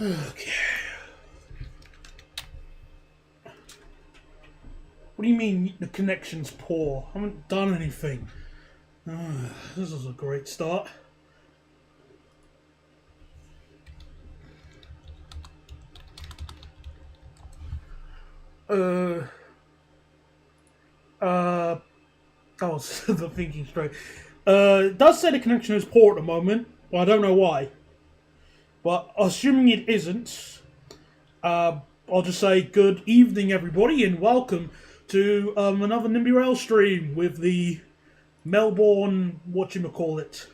Okay. What do you mean the connection's poor? I haven't done anything. This is a great start. That was the thinking straight. It does say the connection is poor at the moment, but I don't know why. But assuming it isn't, I'll just say good evening, everybody, and welcome to another Nimby Rail stream with the Melbourne whatchamacallit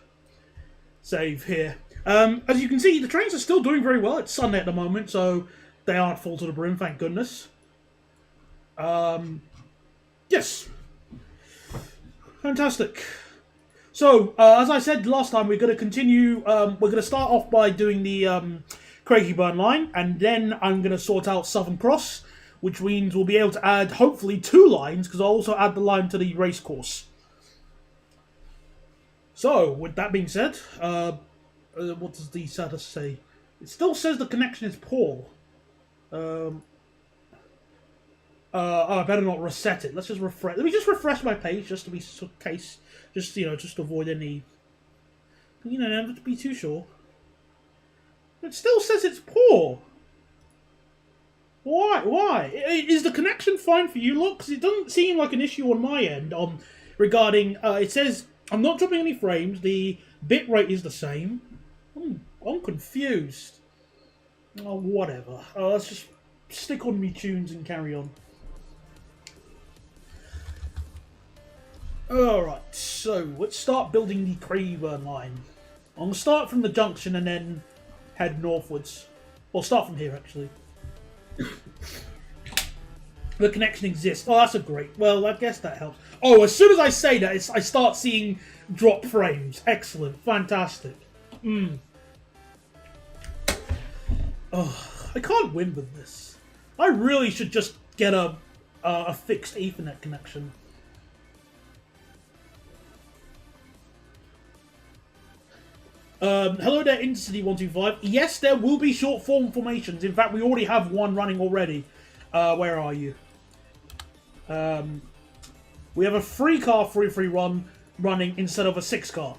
save here. As you can see, the trains are still doing very well. It's Sunday at the moment, so they aren't full to the brim, thank goodness. Yes. Fantastic. So, as I said last time, we're going to continue. We're going to start off by doing the Craigieburn line, and then I'm going to sort out Southern Cross, which means we'll be able to add, hopefully, 2 lines, because I'll also add the line to the race course. So, with that being said, what does the status say? It still says the connection is poor. I better not reset it. Let's just refresh. Let me just refresh my page, just to be case, just to avoid any. Never to be too sure. It still says it's poor. Why? Why? Is the connection fine for you? Look, 'cause it doesn't seem like an issue on my end. Regarding, it says I'm not dropping any frames. The bit rate is the same. I'm confused. Oh, whatever. Let's just stick on me tunes and carry on. Alright, so let's start building the Craigieburn line. I'm going to start from the junction and then head northwards. Or start from here, actually. The connection exists. Oh, that's a great... Well, I guess that helps. Oh, as soon as I say that, I start seeing drop frames. Excellent. Fantastic. Oh, I can't win with this. I really should just get a fixed Ethernet connection. Hello there, Intercity125. Yes, there will be short form formations. In fact, we already have one running already. Where are you? We have a 3-car free run running instead of a 6-car.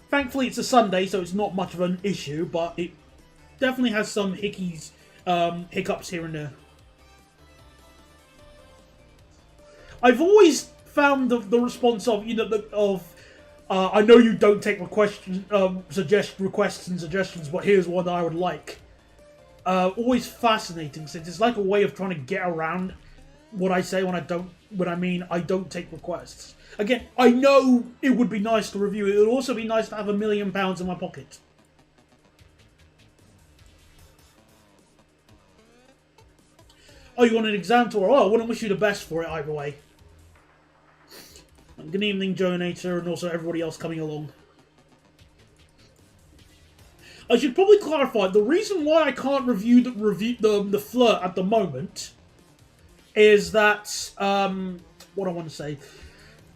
Thankfully, it's a Sunday, so it's not much of an issue, but it definitely has some hiccups here and there. I've always found the response of I know you don't take requests and suggestions, but here's one I would like. Always fascinating, since it's like a way of trying to get around what I say when I mean I don't take requests. Again, I know it would be nice to review it. It would also be nice to have £1 million in my pocket. Oh, you want an exam tour? Oh, I wouldn't wish you the best for it either way. Good evening, Jonator, and also everybody else coming along. I should probably clarify, the reason why I can't review the flirt at the moment is that, what I want to say,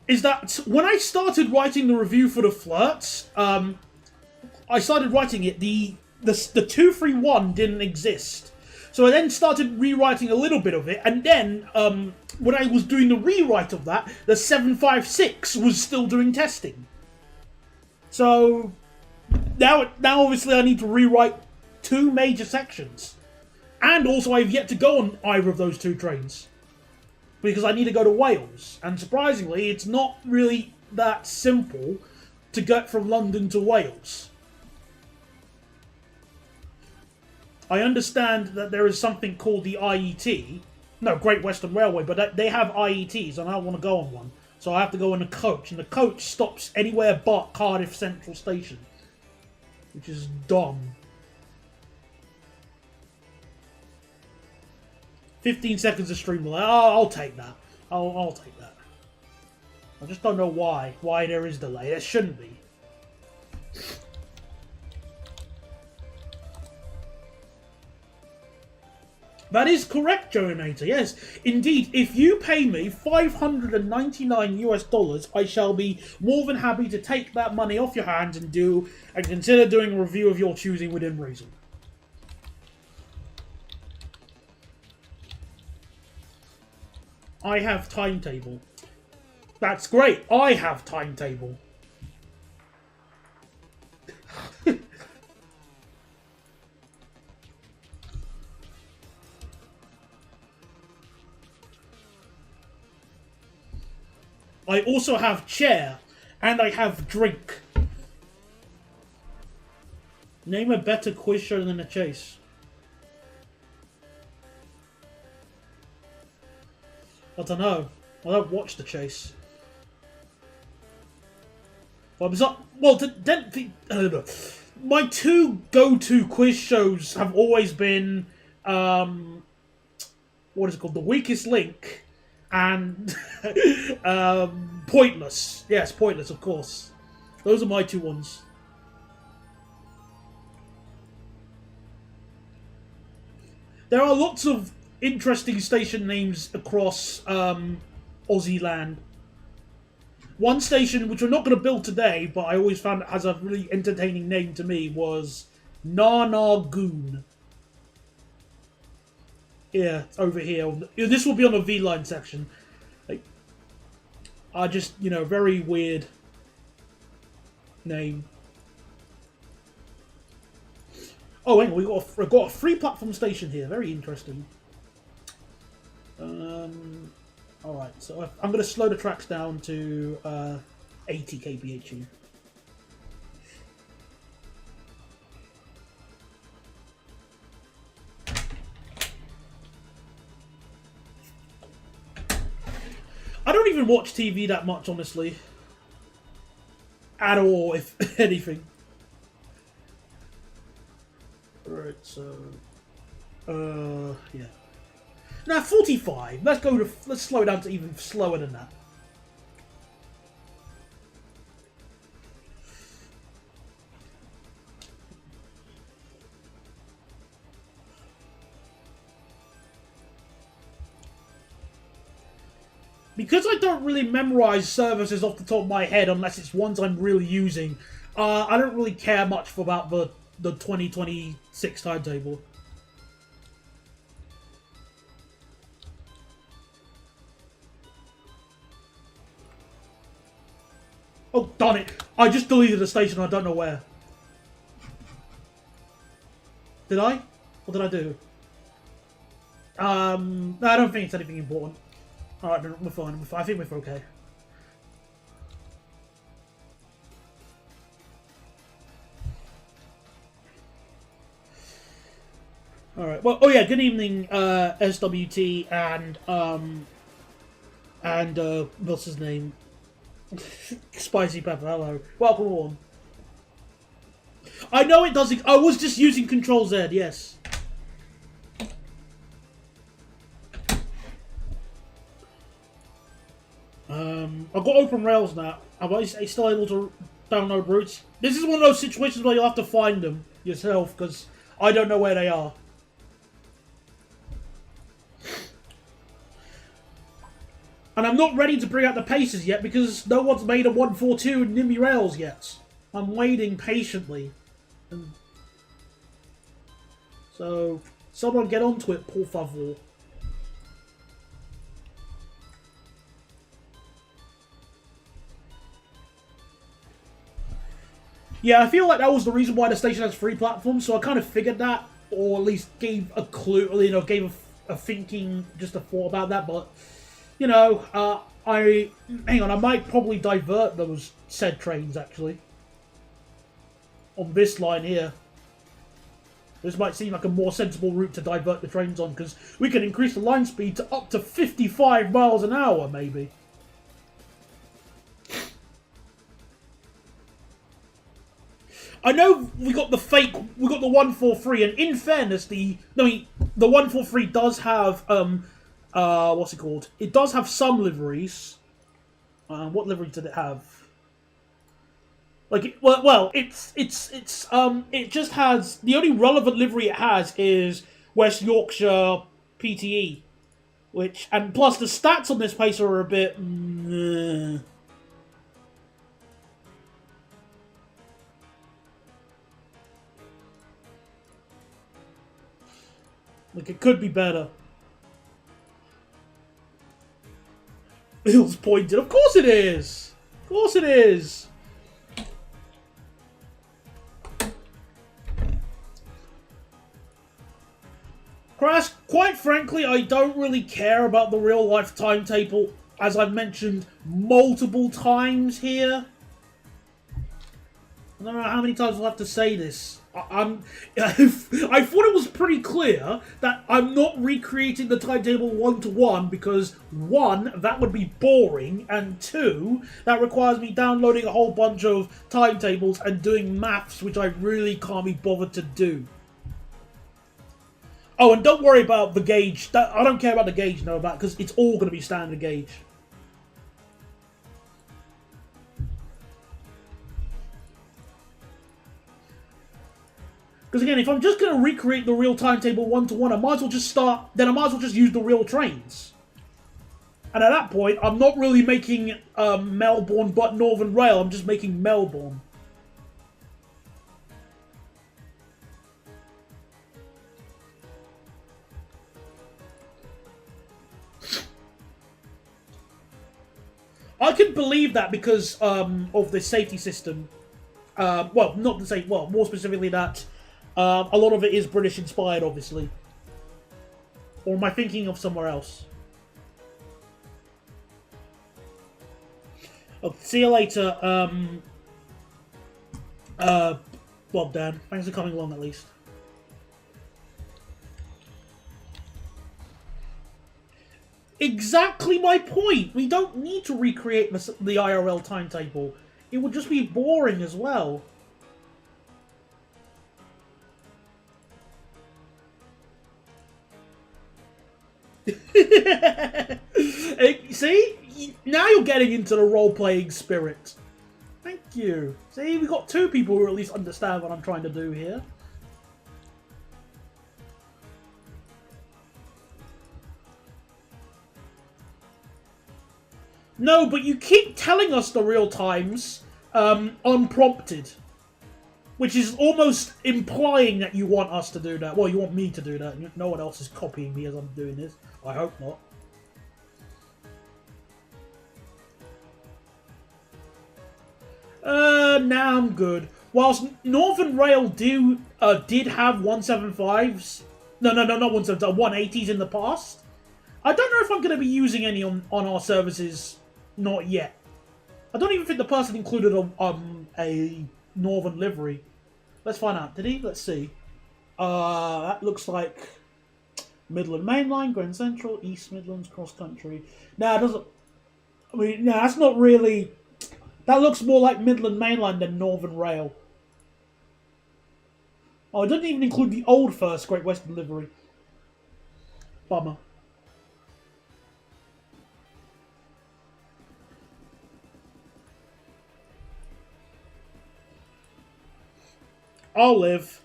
is that when I started writing the review for the flirt, I started writing it, the 231 didn't exist. So I then started rewriting a little bit of it, and then, when I was doing the rewrite of that, the 756 was still doing testing. So, now obviously I need to rewrite 2 major sections. And also I've yet to go on either of those 2 trains. Because I need to go to Wales. And surprisingly, it's not really that simple to get from London to Wales. I understand that there is something called the IET, no, Great Western Railway, but they have IETs, and I want to go on one. So I have to go in a coach, and the coach stops anywhere but Cardiff Central Station, which is dumb. 15 seconds of stream delay. Oh, I'll take that. I'll take that. I just don't know why there is delay. There shouldn't be. That is correct, Jonator. Yes, indeed. If you pay me $599 I shall be more than happy to take that money off your hands and consider doing a review of your choosing within reason. I have timetable. That's great. I have timetable. I also have chair, and I have drink. Name a better quiz show than a chase. I don't know. I don't watch the chase. Well, my two go-to quiz shows have always been, what is it called? The Weakest Link and Pointless. Yes, Pointless, of course. Those are my two ones. There are lots of interesting station names across Aussie land. One station, which we're not going to build today, but I always found it has a really entertaining name to me, was Narnagoon. Yeah, over here. This will be on the V-line section. Like, just, you know, very weird name. Oh, hang on, we've got a free platform station here. Very interesting. Alright, so I'm going to slow the tracks down to 80 kbhu. I don't even watch TV that much, honestly. At all, if anything. Alright, so... yeah. Now, 45. Let's slow it down to even slower than that. Because I don't really memorize services off the top of my head unless it's ones I'm really using, I don't really care much about the 2026 timetable. Oh, darn it. I just deleted the station, I don't know where. Did I? What did I do? No, I don't think it's anything important. Alright, we're fine. I think we're okay. Alright, well, oh yeah, good evening, SWT and what's his name? Spicy Pepper, hello. Welcome on. I know it doesn't. I was just using Control Z, yes. I've got open rails now. Am I still able to download routes? This is one of those situations where you'll have to find them yourself, because I don't know where they are. And I'm not ready to bring out the paces yet because no one's made a 142 in Nimby Rails yet. I'm waiting patiently. So, someone get onto it, por favor. Yeah, I feel like that was the reason why the station has free platforms, so I kind of figured that, or at least gave a clue, you know, gave a thinking, just a thought about that, but... You know, hang on, I might probably divert those said trains, actually. On this line here. This might seem like a more sensible route to divert the trains on, because we can increase the line speed to up to 55 miles an hour, maybe. I know we got the 143, and in fairness, the 143 does have, what's it called? It does have some liveries. What livery did it have? Like, it just has, the only relevant livery it has is West Yorkshire PTE, and plus the stats on this place are a bit. Like, it could be better. It was pointed. Of course it is. Of course it is. Crash, quite frankly, I don't really care about the real-life timetable, as I've mentioned multiple times here. I don't know how many times I'll have to say this. I thought it was pretty clear that I'm not recreating the timetable one-to-one because, one, that would be boring, and two, that requires me downloading a whole bunch of timetables and doing maths, which I really can't be bothered to do. Oh, and don't worry about the gauge. I don't care about the gauge, no, because it's all going to be standard gauge. Because again, if I'm just going to recreate the real timetable one-to-one, I might as well just start... Then I might as well just use the real trains. And at that point, I'm not really making Melbourne but Northern Rail. I'm just making Melbourne. I can believe that because of the safety system. Well, not the same. Well, more specifically that a lot of it is British inspired, obviously. Or am I thinking of somewhere else? Oh, see you later. Well, Dan, thanks for coming along at least. Exactly my point. We don't need to recreate the IRL timetable. It would just be boring as well. See? Now you're getting into the role-playing spirit. Thank you. See, we've got two people who at least understand what I'm trying to do here. No, but you keep telling us the real times unprompted. Which is almost implying that you want us to do that. Well, you want me to do that. No one else is copying me as I'm doing this. I hope not. Nah, I'm good. Whilst Northern Rail did have 175s... No, not 175s, 180s in the past. I don't know if I'm going to be using any on our services. Not yet. I don't even think the person included a Northern livery. Let's find out. Did he? Let's see. That looks like Midland Mainline, Grand Central, East Midlands, Cross Country. Nah, it doesn't... I mean, nah, that's not really... That looks more like Midland Mainline than Northern Rail. Oh, it doesn't even include the old First Great Western livery. Bummer. I'll live.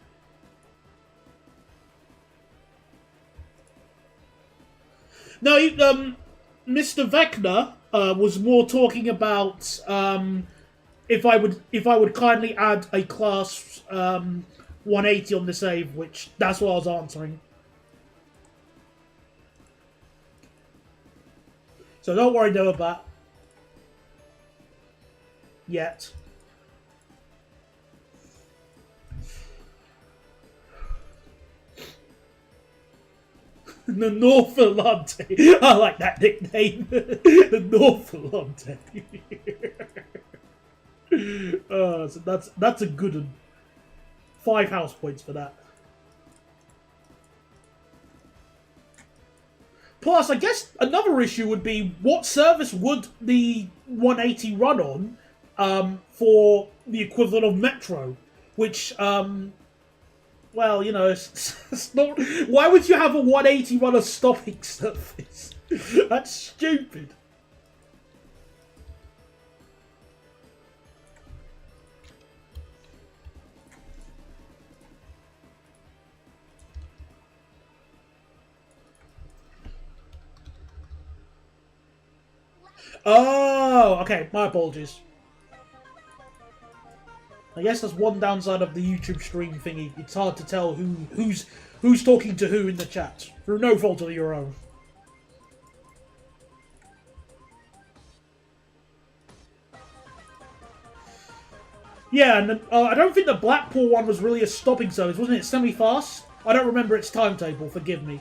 No, Mr. Vecna was more talking about if I would kindly add a class 180 on the save, which that's what I was answering. So don't worry though about yet. The Northalante. I like that nickname. The Northalante. So that's a good one. 5 house points for that. Plus, I guess another issue would be what service would the 180 run on for the equivalent of Metro, which well, you know, it's not... Why would you have a 180 run a stopping service? That's stupid. Oh, okay. My apologies. I guess that's one downside of the YouTube stream thingy. It's hard to tell who's talking to who in the chat through no fault of your own. Yeah, and I don't think the Blackpool one was really a stopping service, wasn't it? Semi-fast? I don't remember its timetable, forgive me.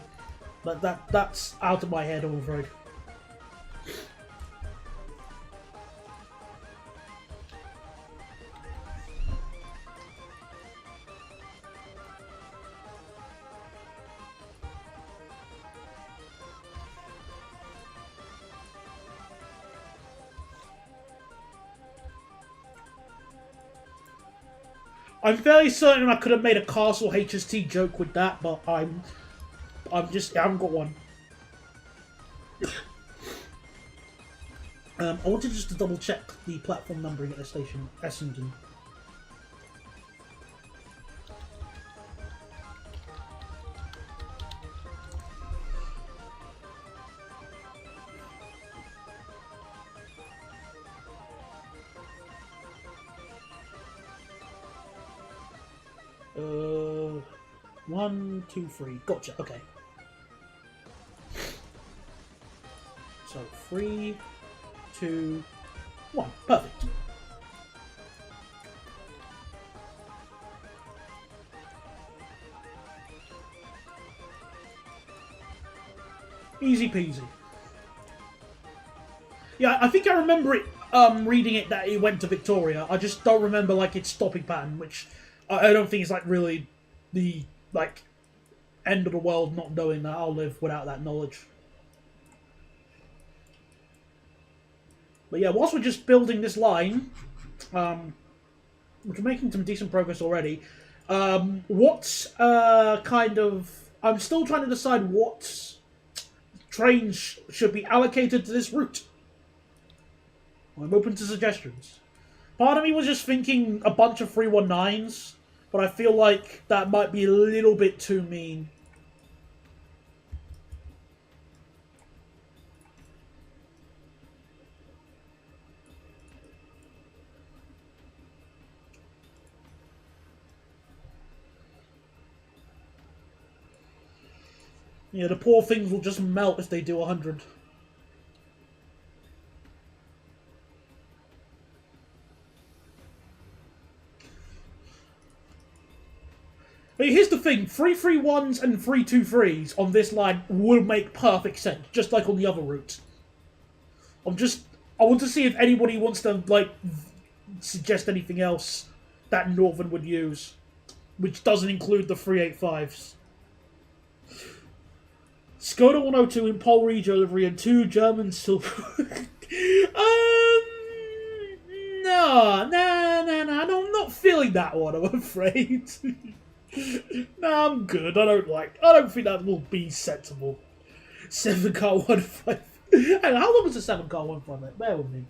But that's out of my head, I'm afraid. I'm fairly certain I could have made a Castle HST joke with that, but I haven't got one. I wanted just to double check the platform numbering at the station, Essendon. Uh, 1, 2, 3. Gotcha. Okay. So 3, 2, 1. Perfect. Easy peasy. Yeah, I think I remember it. Reading it that it went to Victoria. I just don't remember like its stopping pattern, which I don't think is like really the like end of the world. Not knowing that I'll live without that knowledge. But yeah, whilst we're just building this line, which we're making some decent progress already. What kind of? I'm still trying to decide what trains should be allocated to this route. I'm open to suggestions. Part of me was just thinking a bunch of 319s, but I feel like that might be a little bit too mean. Yeah, the poor things will just melt if they do 100. But here's the thing, 331s and 323s on this line will make perfect sense, just like on the other route. I want to see if anybody wants to, like, suggest anything else that Northern would use, which doesn't include the 385s. Skoda 102 in Pole Regio livery and 2 German silver. No, I'm not feeling that one, I'm afraid. No, I'm good. I don't think that will be sensible. 7 car 1.5. Hang on, how long is a 7 car 1.5, mate? Bear with me.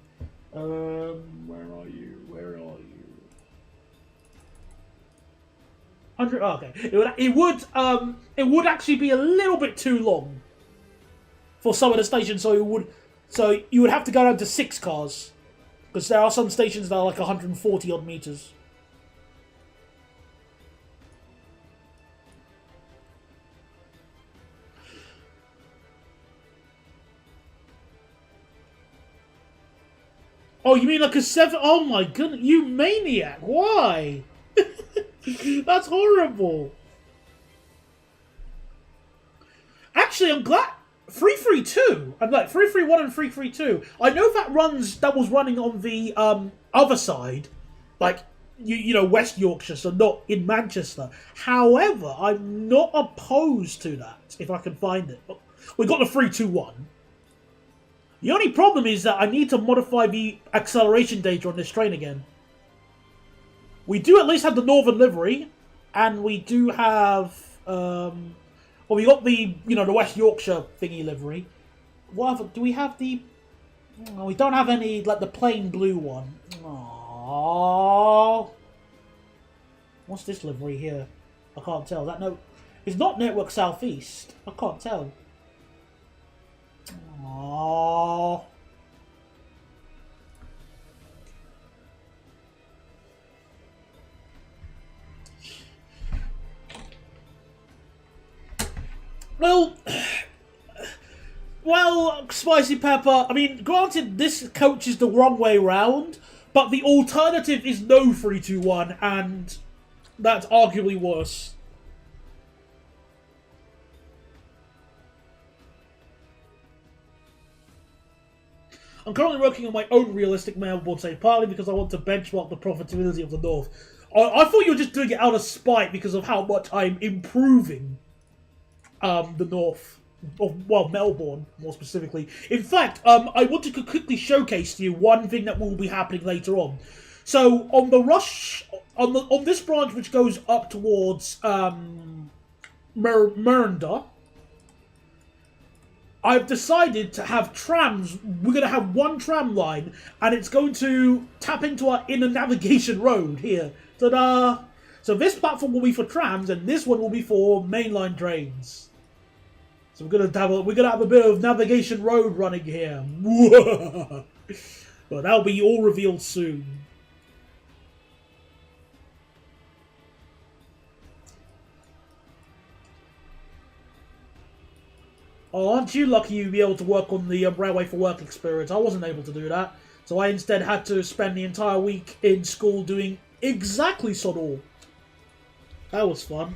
Where are you? 100. Oh, okay. It would actually be a little bit too long for some of the stations. So you would have to go down to 6 cars because there are some stations that are like 140 odd meters. Oh, you mean like a 7? Oh my goodness, you maniac! Why? That's horrible. Actually, I'm glad 332. I'm like 331 and 332. I know that was running on the other side, like you know West Yorkshire, so not in Manchester. However, I'm not opposed to that if I can find it. We got the 321. The only problem is that I need to modify the acceleration data on this train again. We do at least have the Northern livery, and we do have, well, we got the, the West Yorkshire thingy livery. What do we have the? Oh, we don't have any like the plain blue one. Aww. What's this livery here? I can't tell. It's not Network Southeast. I can't tell. Aww. Well, Spicy Pepper, I mean, granted, this coach is the wrong way round, But the alternative is no 3-2-1, and that's arguably worse. I'm currently working on my own realistic Melbourne save, partly because I want to benchmark the profitability of the North. I thought you were just doing it out of spite because of how much I'm improving the North. Well, Melbourne, more specifically. In fact, I wanted to quickly showcase to you one thing that will be happening later on. So, on the rush, on this branch which goes up towards Merinda, I've decided to have trams. We're going to have one tram line, and it's going to tap into our inner navigation road here. Ta-da! So this platform will be for trams, and this one will be for mainline trains. So we're gonna have a bit of navigation road running here. But that'll be all revealed soon. Oh, aren't you lucky you'd be able to work on the Railway for Work experience? I wasn't able to do that. So I instead had to spend the entire week in school doing exactly sod all. That was fun.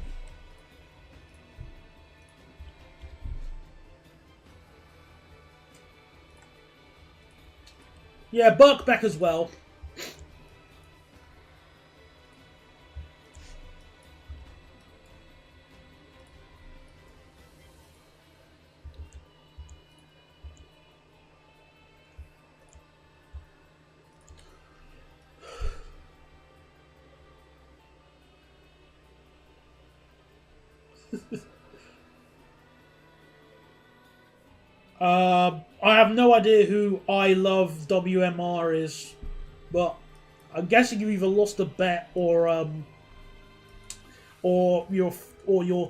Yeah, Burke back as well. I have no idea who I Love WMR is, but I'm guessing you either lost a bet or you're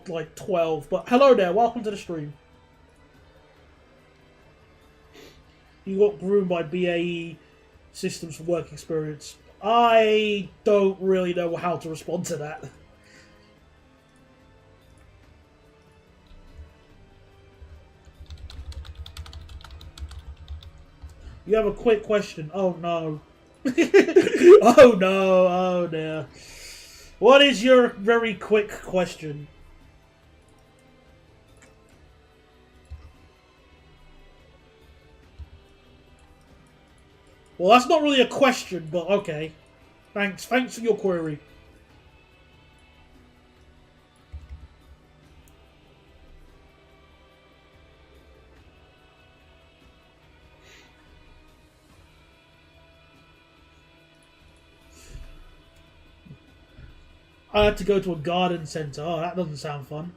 like 12. But hello there, welcome to the stream. You got groomed by BAE Systems for Work Experience. I don't really know how to respond to that. You have a quick question. Oh no. Oh no. Oh dear. What is your very quick question? Well, that's not really a question, but okay. Thanks for your query. I had to go to a garden centre. Oh, that doesn't sound fun.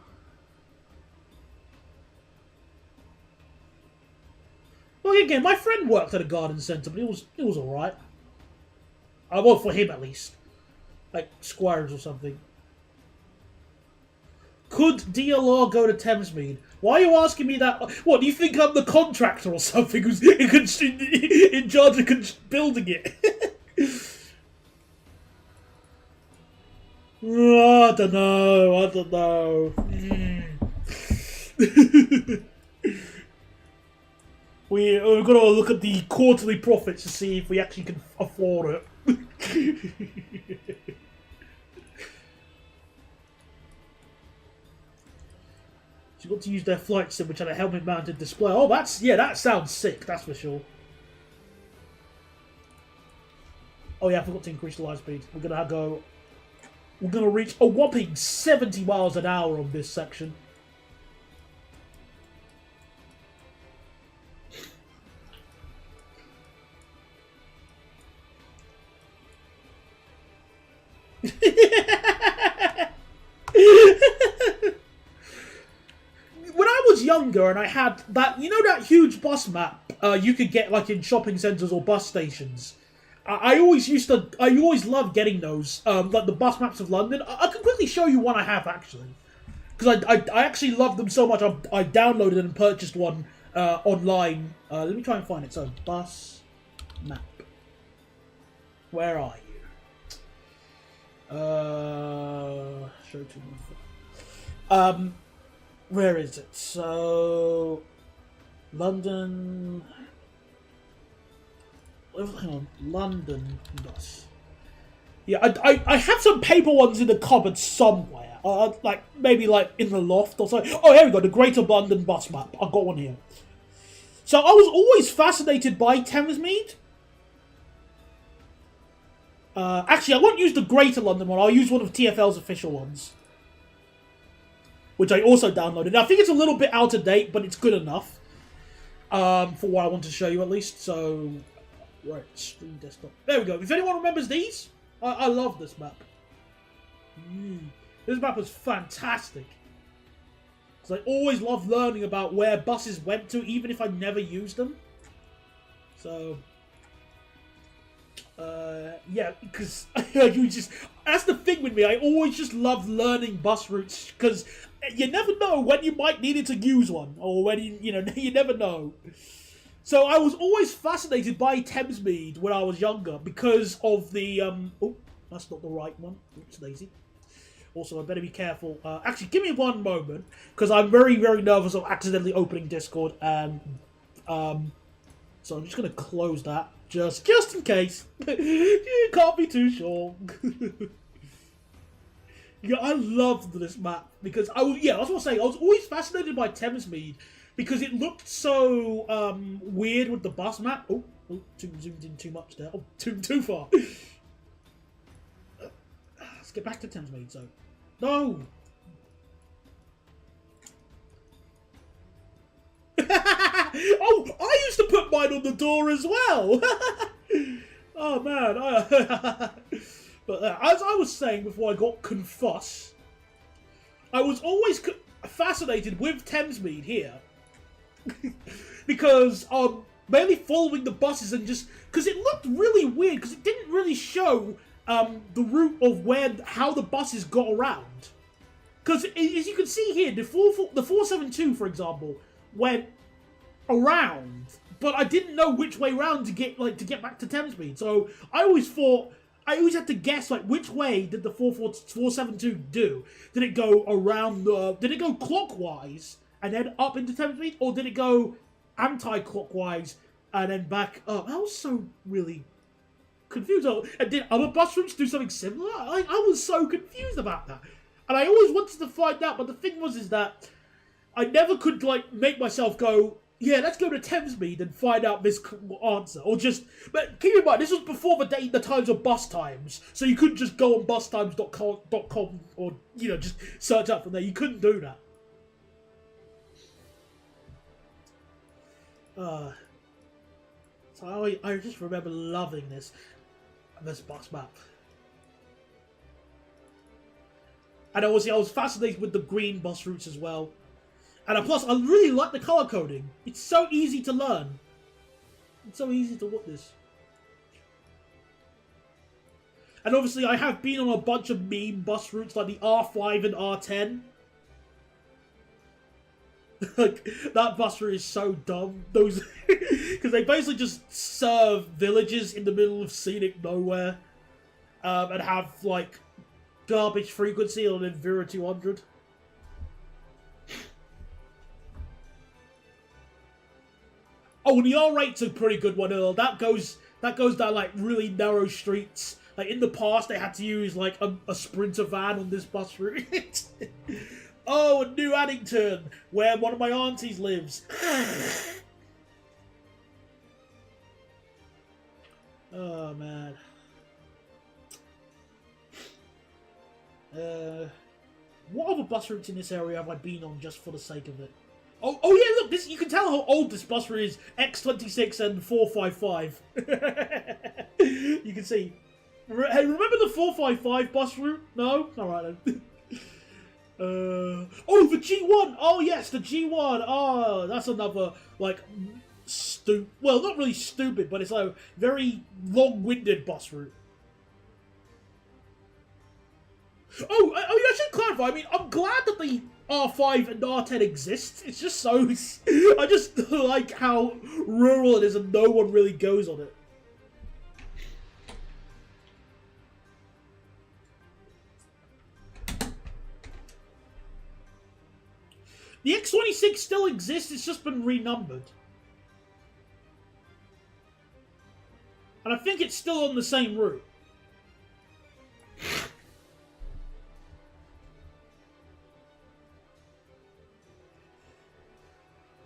Well, again, my friend worked at a garden centre, but it was alright. Well, for him at least. Like Squires or something. Could DLR go to Thamesmead? Why are you asking me that? What, do you think I'm the contractor or something who's in charge of building it? I don't know. We've got to look at the quarterly profits to see if we actually can afford it. So you've got to use their flight sim, which had a helmet-mounted display. Oh, that sounds sick. That's for sure. Oh yeah, I forgot to increase the light speed. We're gonna reach a whopping 70 miles an hour on this section. When I was younger and I had that, that huge bus map you could get like in shopping centres or bus stations. I always loved getting those, like the bus maps of London. I can quickly show you one I have actually, because I actually loved them so much. I downloaded and purchased one online. Let me try and find it. So bus map. Where are you? Show to me. Where is it? So London. hang on, London bus. Yeah, I have some paper ones in the cupboard somewhere. Like maybe like in the loft or something. Oh, here we go. The Greater London bus map. I've got one here. So I was always fascinated by Thamesmead. Actually, I won't use the Greater London one. I'll use one of TFL's official ones, which I also downloaded. I think it's a little bit out of date, but it's good enough for what I want to show you at least. So, right, stream desktop. There we go. If anyone remembers these, I love this map. This map was fantastic. Because I always loved learning about where buses went to, even if I never used them. So, yeah, because that's the thing with me. I always just love learning bus routes, because you never know when you might need it to use one, or when you never know. So I was always fascinated by Thamesmead when I was younger because of the oh, that's not the right one. Oops, daisy. Also, I better be careful. Actually, give me one moment, because I'm very, very nervous of accidentally opening Discord, and so I'm just gonna close that just in case. You can't be too sure. Yeah, I loved this map because I was what I was saying. I was always fascinated by Thamesmead because it looked so weird with the bus map. Oh, zoomed in too much there. Oh, too far. Let's get back to Thamesmead. So, no. Oh, I used to put mine on the door as well. Oh man. But as I was saying before I got confus, I was always fascinated with Thamesmead here. Because mainly following the buses and just because it looked really weird because it didn't really show the route of how the buses got around. Because as you can see here, the 472, for example, went around, but I didn't know which way round to get back to Thamesmead. So I always had to guess which way did the 472 do? Did it go around did it go clockwise and then up into Thamesmead, or did it go anti-clockwise and then back up? I was so really confused. And did other bus routes do something similar? I was so confused about that. And I always wanted to find out, but the thing is that I never could make myself go, yeah, let's go to Thamesmead and find out this answer. But keep in mind, this was before the times of bus times. So you couldn't just go on bustimes.com or, just search up from there. You couldn't do that. So I just remember loving this bus map. And obviously I was fascinated with the green bus routes as well. And plus, I really like the color coding. It's so easy to learn. It's so easy to witness. And obviously, I have been on a bunch of meme bus routes like the R5 and R10. That bus route is so dumb. Those, because they basically just serve villages in the middle of scenic nowhere, and have garbage frequency on Envira 200. Oh, and the R8's a pretty good one. That goes down really narrow streets. In the past, they had to use a sprinter van on this bus route. Oh, and New Addington, where one of my aunties lives. Oh man. What other bus routes in this area have I been on just for the sake of it? Oh yeah, look, you can tell how old this bus route is. X26 and 455. You can see. Hey, remember the 455 bus route? No? Alright then. Oh, the G1! Oh yes, the G1! Oh, that's another, well, not really stupid, but it's a very long-winded bus route. Oh, I should clarify. I mean, I'm glad that the R5 and R10 exist. It's just so... I just like how rural it is and no one really goes on it. The X26 still exists, it's just been renumbered. And I think it's still on the same route.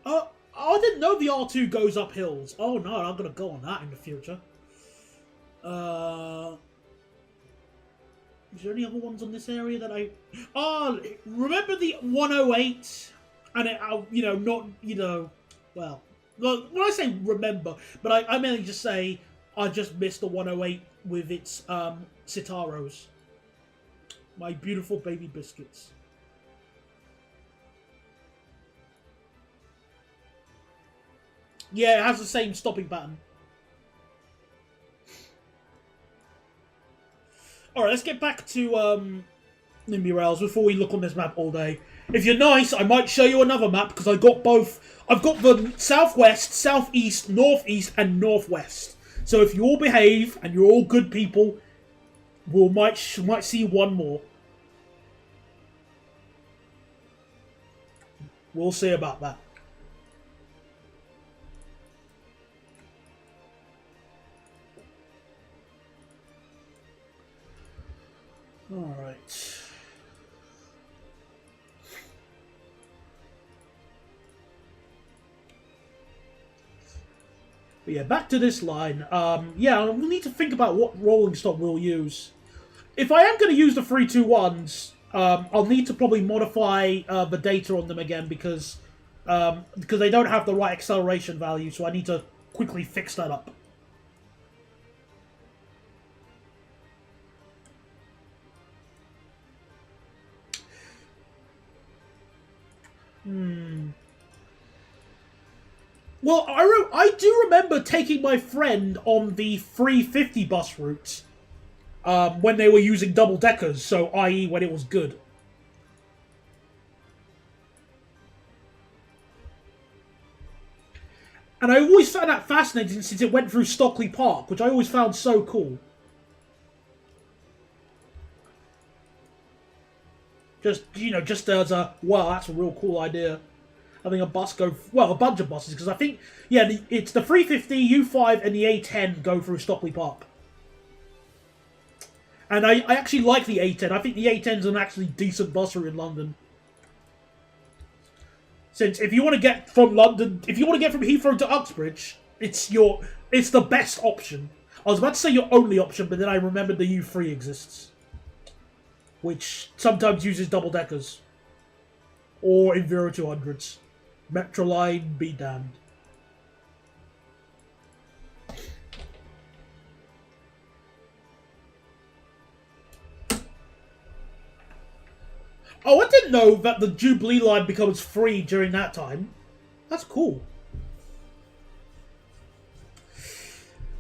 I didn't know the R2 goes up hills. Oh no, I'm gonna go on that in the future. Is there any other ones on this area that I... Oh, remember the 108? And it, you know, not, you know... Well, when I say remember, but I mainly just say I just missed the 108 with its Citaros. My beautiful baby biscuits. Yeah, it has the same stopping pattern. Alright, let's get back to Nimby Rails before we look on this map all day. If you're nice, I might show you another map because I got both. I've got the southwest, southeast, northeast, and northwest. So if you all behave and you're all good people, we might see one more. We'll see about that. Alright. But yeah, back to this line. Yeah, we'll need to think about what rolling stock we'll use. If I am going to use the 3-2-1s, I'll need to probably modify the data on them again because they don't have the right acceleration value, so I need to quickly fix that up. Well, I do remember taking my friend on the 350 bus route when they were using double-deckers, so i.e. when it was good. And I always found that fascinating since it went through Stockley Park, which I always found so cool. Just, you know, just as a, wow, that's a real cool idea. Having a bus go, well, a bunch of buses, because I think, yeah, it's the 350, U5, and the A10 go through Stockley Park. And I actually like the A10. I think the A10's an actually decent bus route in London. Since if you want to get from London, if you want to get from Heathrow to Uxbridge, it's the best option. I was about to say your only option, but then I remembered the U3 exists, which sometimes uses double-deckers. Or Enviro 200s. Metroline, be damned. Oh, I didn't know that the Jubilee line becomes free during that time. That's cool.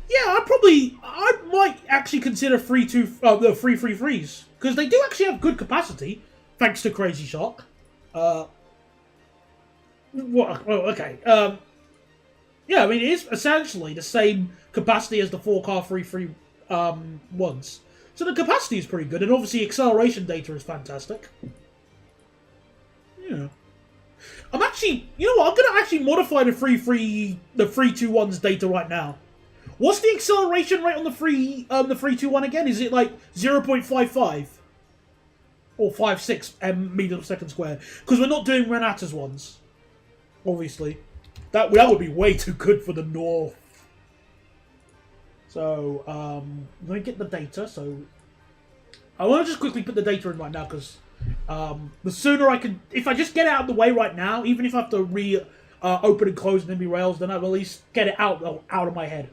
Yeah, I might actually consider the 333s. Because they do actually have good capacity, thanks to Crazy Shark. Well, okay. Yeah, I mean, it is essentially the same capacity as the 4-car 3-3 ones. So the capacity is pretty good, and obviously acceleration data is fantastic. Yeah. I'm actually, you know what, I'm going to actually modify the 3-2-1's data right now. What's the acceleration rate on the 3-2-1 again? Is it like 0.55? Or 5.6 meters per second square? Because we're not doing Renata's ones. Obviously. That would be way too good for the north. So, let me get the data. So, I want to just quickly put the data in right now because the sooner I can, if I just get it out of the way right now, even if I have to open and close Nimby Rails, then I'll at least get it out of my head.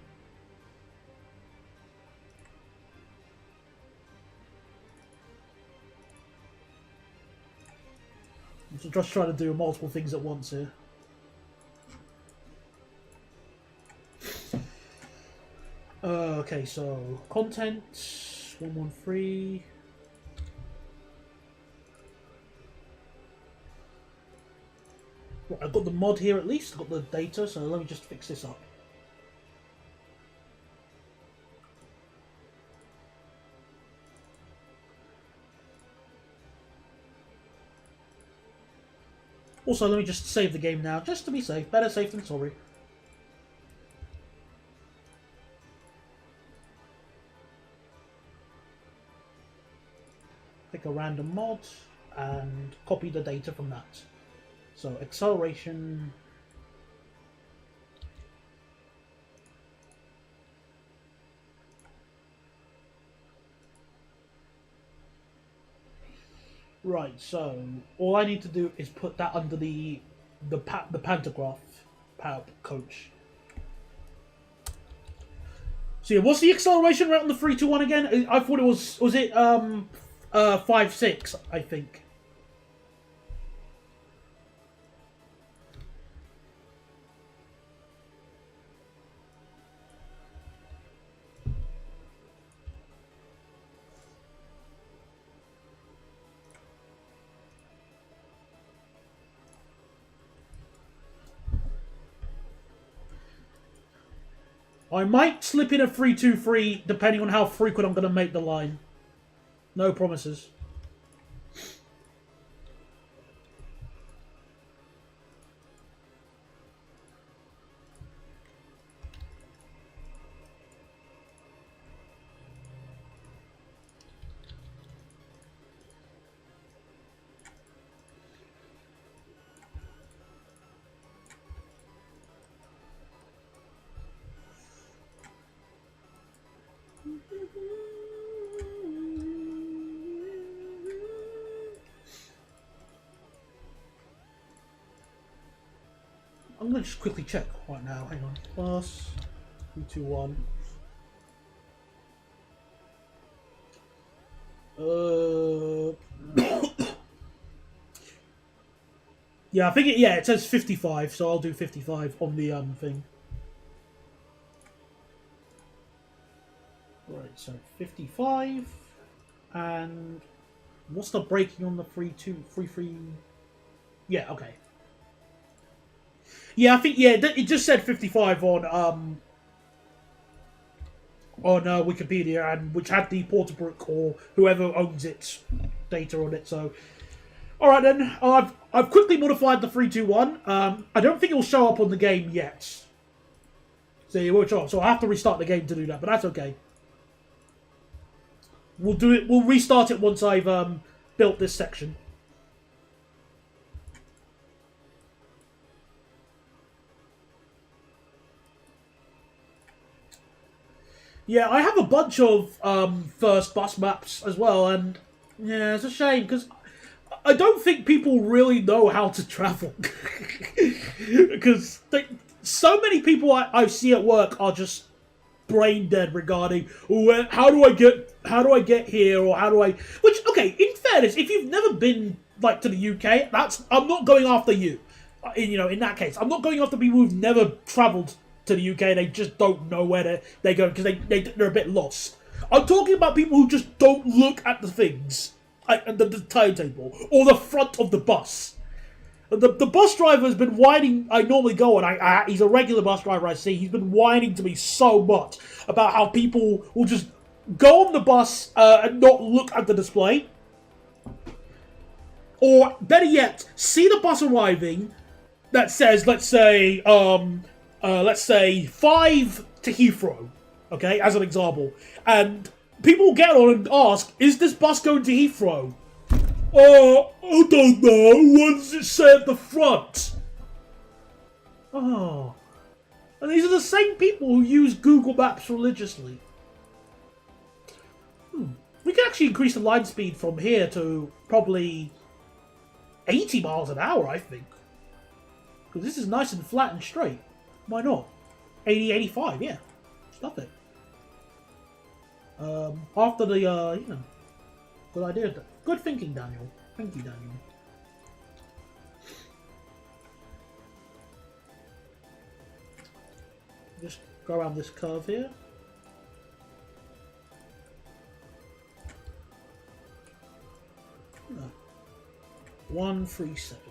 I'm just trying to do multiple things at once here. Okay, so content 113. Right, I've got the mod here at least. I've got the data, so let me just fix this up. Also, let me just save the game now, just to be safe. Better safe than sorry. pick a random mod and copy the data from that. So acceleration. Right, so all I need to do is put that under the pantograph coach. So yeah, what's the acceleration rate on the 321 again? I thought it was it 5.6, I think. I might slip in a 323 depending on how frequent I'm going to make the line. No promises. I'm going to just quickly check right now. Hang on. Plus 321. Yeah, I think it says 55, so I'll do 55 on the thing. Right, so 55, and what's the braking on the 3.3? Yeah, okay. Yeah, I think it just said 55 on Wikipedia, and which had the Porterbrook or whoever owns its data on it. So, all right then, I've quickly modified the 321. I don't think it will show up on the game yet. So it won't show up. So I have to restart the game to do that, but that's okay. We'll do it. We'll restart it once I've built this section. Yeah, I have a bunch of first bus maps as well, and yeah, it's a shame because I don't think people really know how to travel because so many people I see at work are just brain dead regarding how do I get here, or how do I? Which, okay, in fairness, if you've never been like to the UK, I'm not going after you. In that case, I'm not going after people who've never travelled to the UK. They just don't know where they go because they're a bit lost. I'm talking about people who just don't look at the things, like the timetable or the front of the bus. The bus driver has been whining. I normally go and he's a regular bus driver I see. He's been whining to me so much about how people will just go on the bus and not look at the display. Or better yet, see the bus arriving that says, let's say 5 to Heathrow, okay, as an example. And people get on and ask, is this bus going to Heathrow? I don't know. What does it say at the front? Oh. And these are the same people who use Google Maps religiously. We can actually increase the line speed from here to probably 80 miles an hour, I think. Because this is nice and flat and straight. Why not? 80, 85, yeah. Stuff it. After the, good idea. Good thinking, Daniel. Thank you, Daniel. Just go around this curve here. No. 137.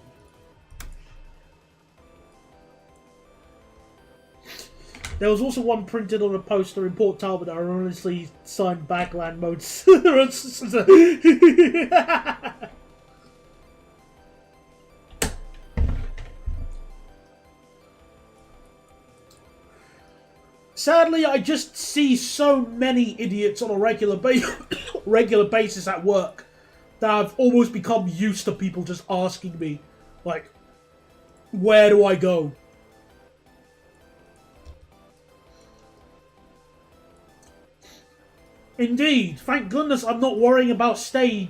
There was also one printed on a poster in Port Talbot that erroneously signed Backland Mode. Sadly, I just see so many idiots on a regular basis at work that I've almost become used to people just asking me, like, where do I go? Indeed, thank goodness I'm not worrying about stay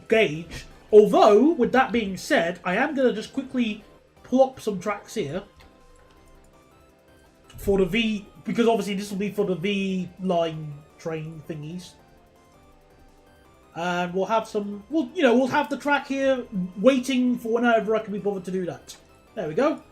gauge. Although, with that being said, I am going to just quickly pull up some tracks here. For the V, because obviously this will be for the V line train thingies. And we'll have some, we'll have the track here waiting for whenever I can be bothered to do that. There we go.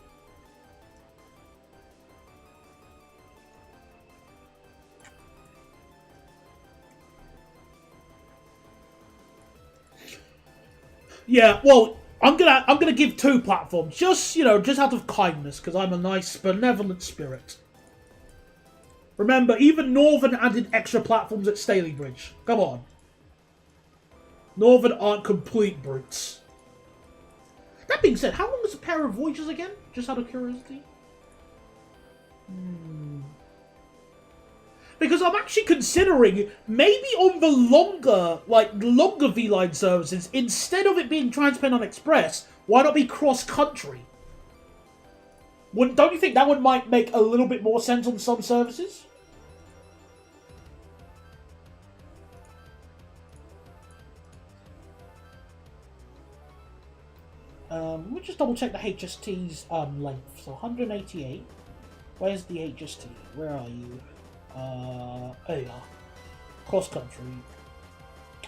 Yeah, well, I'm gonna give 2 platforms, just out of kindness, because I'm a nice, benevolent spirit. Remember, even Northern added extra platforms at Stalybridge. Come on. Northern aren't complete brutes. That being said, how long is a pair of Voyagers again? Just out of curiosity. Because I'm actually considering maybe on the longer V-Line services, instead of it being Trans-Pennine Express, why not be cross-country? Don't you think that might make a little bit more sense on some services? Let me just double check the HST's length. So 188. Where's the HST? Where are you? There you are. Cross country.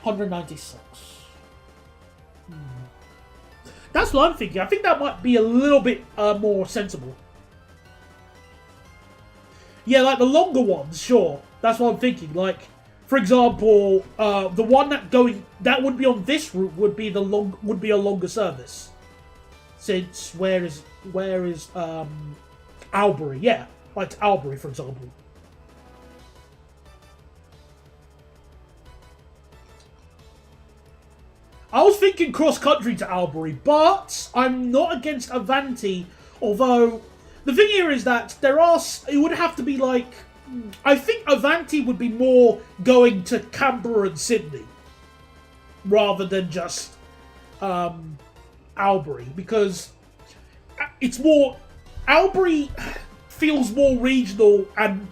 196. That's what I'm thinking. I think that might be a little bit more sensible. Yeah, like the longer ones, sure. That's what I'm thinking. Like, for example, the one that would be on this route would be a longer service. Since where is Albury? Yeah, like Albury, for example. I was thinking cross-country to Albury, but I'm not against Avanti, although the thing here is that it would have to be like, I think Avanti would be more going to Canberra and Sydney, rather than just Albury, because it's more, Albury feels more regional, and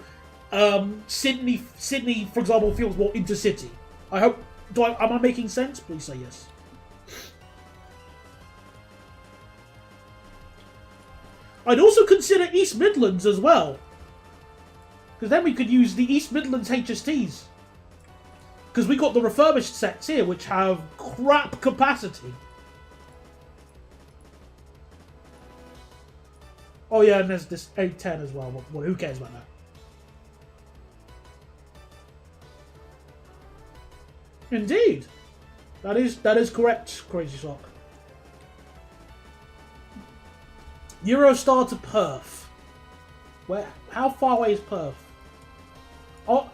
Sydney, for example, feels more intercity. I hope. Am I making sense? Please say yes. I'd also consider East Midlands as well, because then we could use the East Midlands HSTs. Because we got the refurbished sets here, which have crap capacity. Oh yeah, and there's this 810 as well. Who cares about that? Indeed. That is correct, Crazy Shock. Eurostar to Perth. How far away is Perth? Oh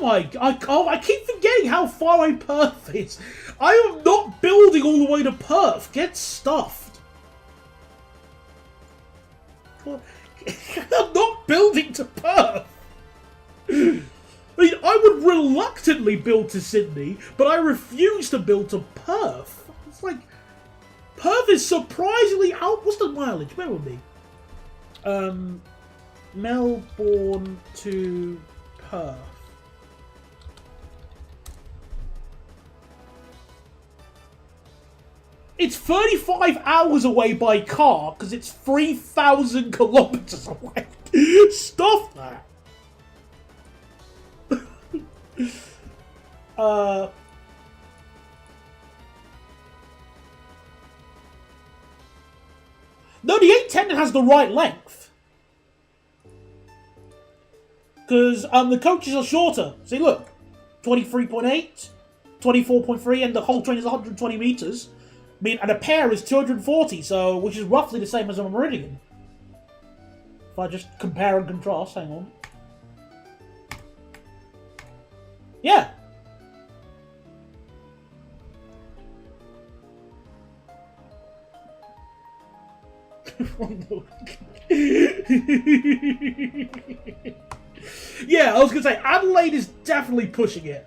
my god, I keep forgetting how far away Perth is. I am not building all the way to Perth. Get stuffed. I'm not building to Perth. I mean, I would reluctantly build to Sydney, but I refuse to build to Perth. It's like, Perth is surprisingly out. What's the mileage? Where will be? Melbourne to Perth. It's 35 hours away by car because it's 3,000 kilometers away. Stop that. No, the 810 has the right length. Because the coaches are shorter. See, look. 23.8, 24.3, and the whole train is 120 meters. I mean, and a pair is 240, so which is roughly the same as a Meridian. If I just compare and contrast, hang on. Yeah. Yeah, I was going to say, Adelaide is definitely pushing it.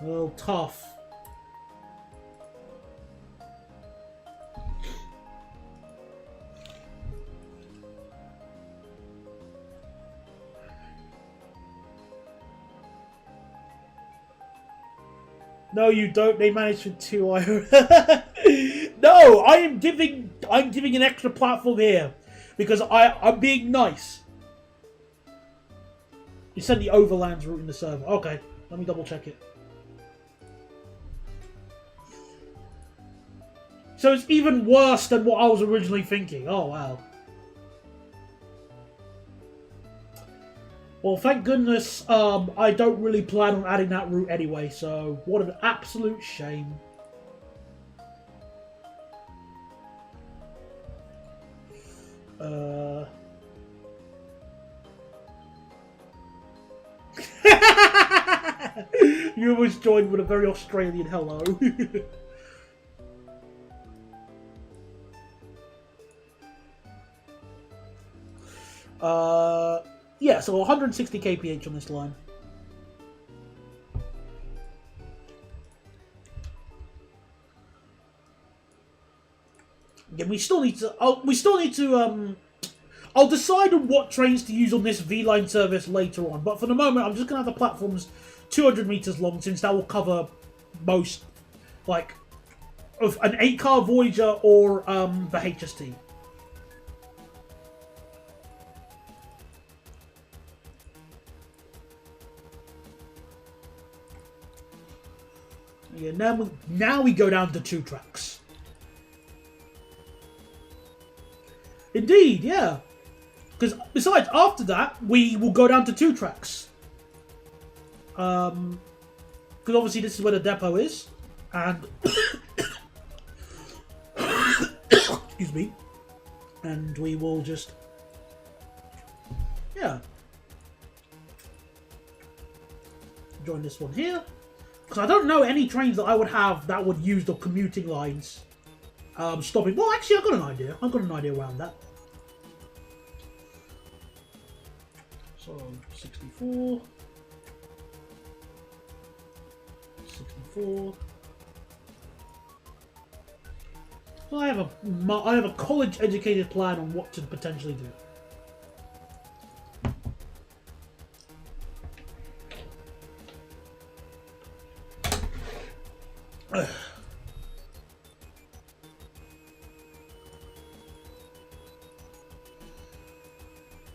Well, tough. No, you don't. They managed for 2 iron. No, I'm giving an extra platform here because I'm being nice. You said the overlands route in the server. Okay, let me double check it. So it's even worse than what I was originally thinking. Oh wow. Well, thank goodness I don't really plan on adding that route anyway, so what an absolute shame. You always joined with a very Australian hello. Yeah, so 160 kph on this line. Again, we still need to. I'll decide on what trains to use on this V-line service later on. But for the moment, I'm just gonna have the platforms 200 meters long, since that will cover most, like, of an 8-car Voyager or the HST. Yeah, now we go down to 2 tracks. Indeed, yeah. Because besides, after that, we will go down to 2 tracks. Because obviously this is where the depot is, and excuse me, and we will just, yeah, join this one here. Because I don't know any trains that I would have that would use the commuting lines. Stopping. Well, actually, I've got an idea. I've got an idea around that. So, 64. 64. So I have a college-educated plan on what to potentially do.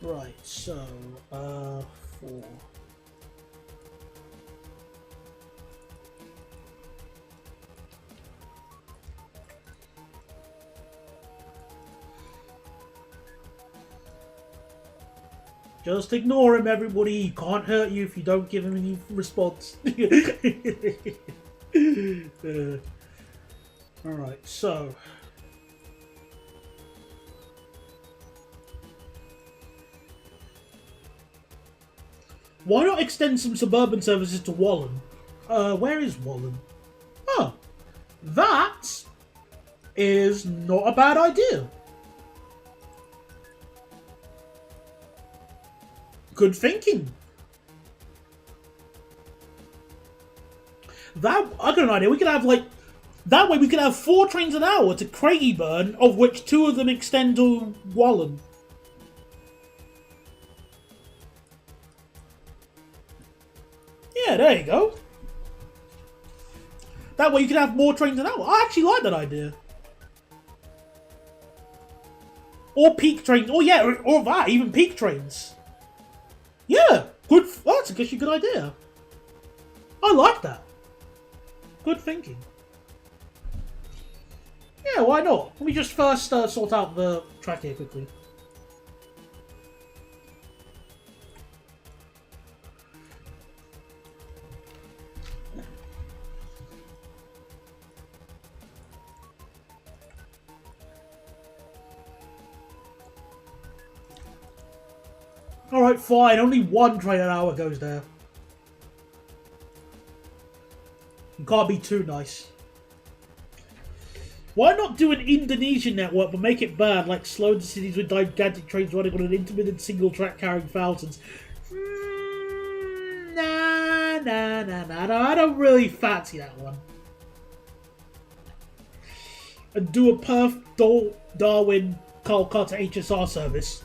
Right, so, 4. Just ignore him, everybody. He can't hurt you if you don't give him any response. Alright, so... why not extend some suburban services to Wallen? Where is Wallen? Oh, that is not a bad idea. Good thinking. That, I got an idea. We could have, like, that way we could have 4 trains an hour to Craigieburn, of which 2 of them extend to Wallen. Yeah, there you go. That way you can have more trains an hour. I actually like that idea. Or peak trains. Oh yeah, or that, even peak trains. Yeah, good. Well, that's actually a good idea. I like that. Good thinking. Yeah, why not? Let me just first sort out the track here quickly. Alright, fine. Only 1 train an hour goes there. You can't be too nice. Why not do an Indonesian network but make it bad, like slow the cities with gigantic trains running on an intermittent single track carrying thousands? Nah. No, I don't really fancy that one. And do a Perth Darwin Kolkata HSR service.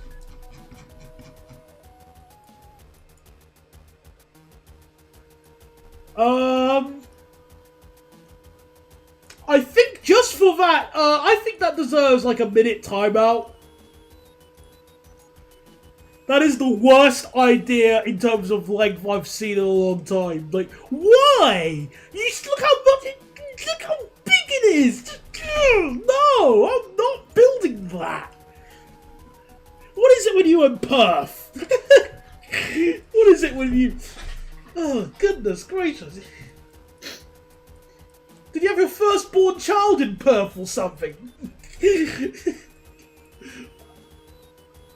I think just for that, I think that deserves like a minute timeout. That is the worst idea in terms of length I've seen in a long time. Like, why? Look how much, look how big it is. No, I'm not building that. What is it when you in Perth? What is it when you? Oh goodness gracious! Did you have your firstborn child in Perth or something?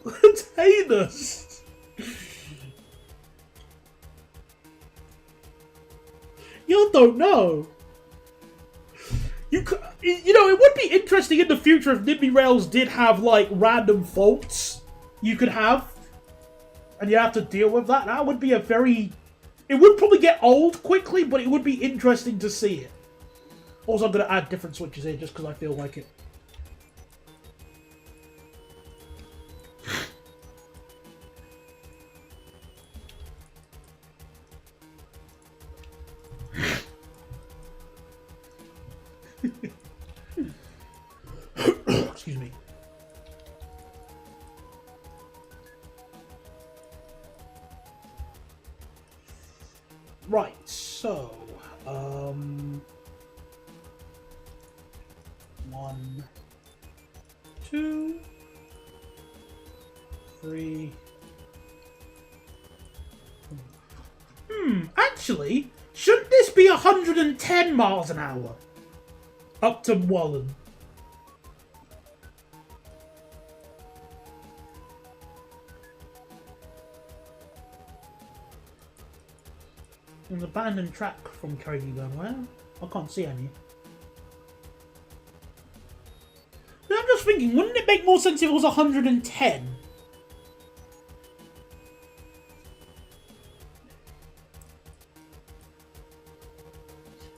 That's heinous. You don't know. You know, it would be interesting in the future if Nimby Rails did have like random faults you could have, and you have to deal with that. That would be a very. It would probably get old quickly, but it would be interesting to see it. Also, I'm going to add different switches here just because I feel like it. Excuse me. Right, so, 1, 2, 3. Actually, shouldn't this be 110 miles an hour? Up to Wallen. An abandoned track from Craigieburn. Well, I can't see any. I'm just thinking, wouldn't it make more sense if it was 110?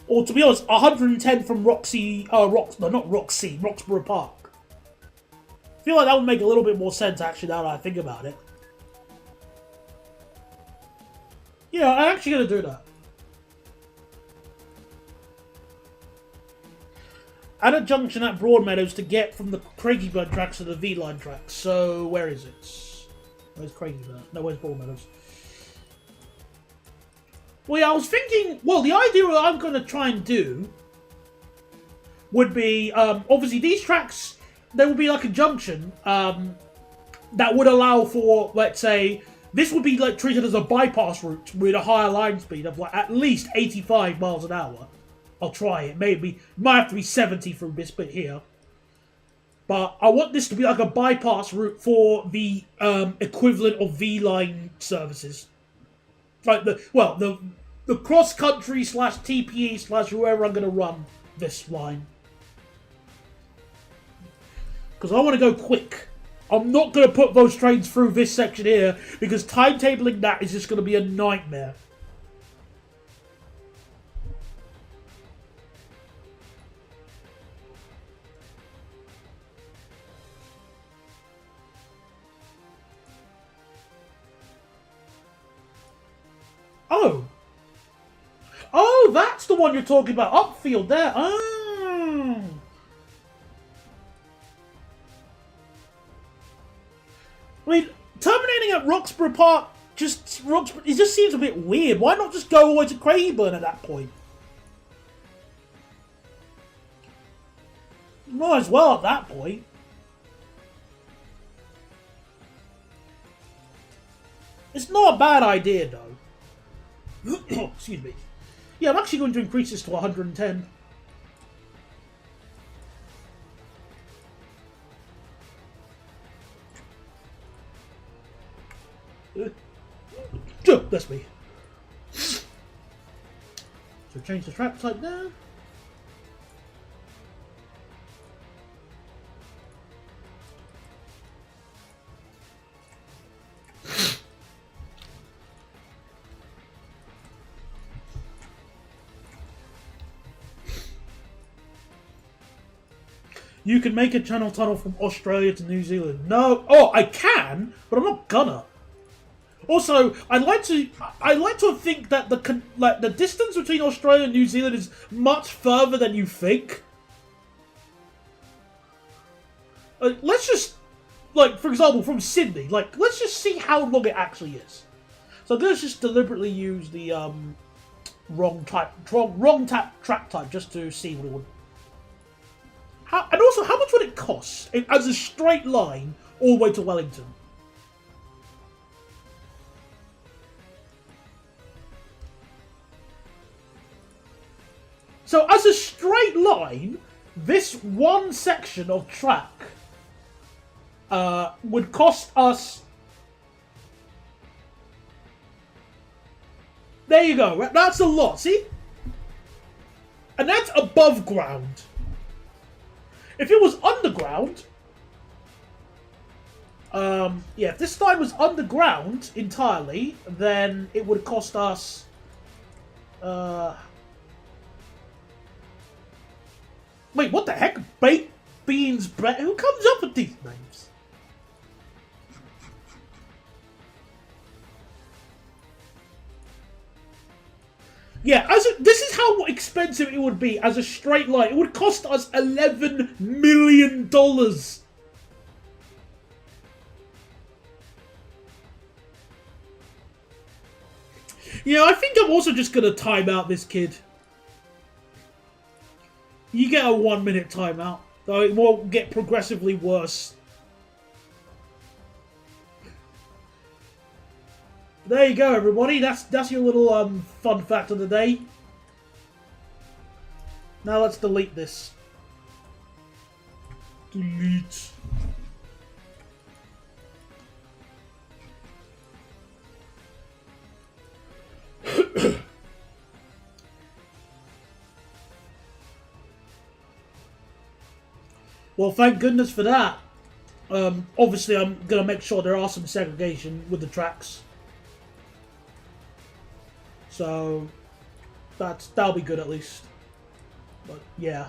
Or to be honest, 110 from Roxy, not Roxy, Roxborough Park. I feel like that would make a little bit more sense actually now that I think about it. Yeah, I'm actually going to do that. Add a junction at Broadmeadows to get from the Craigieburn tracks to the V-Line tracks. So, where is it? Where's Craigieburn? No, where's Broadmeadows? Well, yeah, I was thinking, well, the idea that I'm going to try and do would be, obviously these tracks, there will be like a junction that would allow for, let's say, this would be like treated as a bypass route with a higher line speed of like at least 85 miles an hour. I'll try it. Maybe might have to be 70 through this bit here. But I want this to be like a bypass route for the equivalent of V-Line services. Like the cross-country / TPE / whoever I'm going to run this line. Because I want to go quick. I'm not going to put those trains through this section here because timetabling that is just going to be a nightmare. Oh. Oh, that's the one you're talking about. Upfield there. Oh. I mean, terminating at Roxborough Park it just seems a bit weird. Why not just go all the way to Craigieburn at that point? Might as well at that point. It's not a bad idea, though. Excuse me. Yeah, I'm actually going to increase this to 110. That's me. So change the track type there. You can make a channel tunnel from Australia to New Zealand. No. Oh, I can, but I'm not gonna. Also, I like to think that the distance between Australia and New Zealand is much further than you think. Let's just, like, for example, from Sydney, like, let's just see how long it actually is. So let's just deliberately use the wrong track type just to see what it would. And also, how much would it cost as a straight line all the way to Wellington? So, as a straight line, this one section of track would cost us. There you go. That's a lot. See, and that's above ground. If it was underground, yeah, if this line was underground entirely, then it would cost us. Wait, what the heck? Baked beans bread? Who comes up with these names? Yeah, this is how expensive it would be as a straight line. It would cost us $11 million. Yeah, I think I'm also just going to time out this kid. You get a 1 minute timeout, though it won't get progressively worse. There you go, everybody. That's your little fun fact of the day. Now let's delete this. Delete. Well, thank goodness for that. Obviously, I'm going to make sure there are some segregation with the tracks. So, that'll be good at least. But, yeah.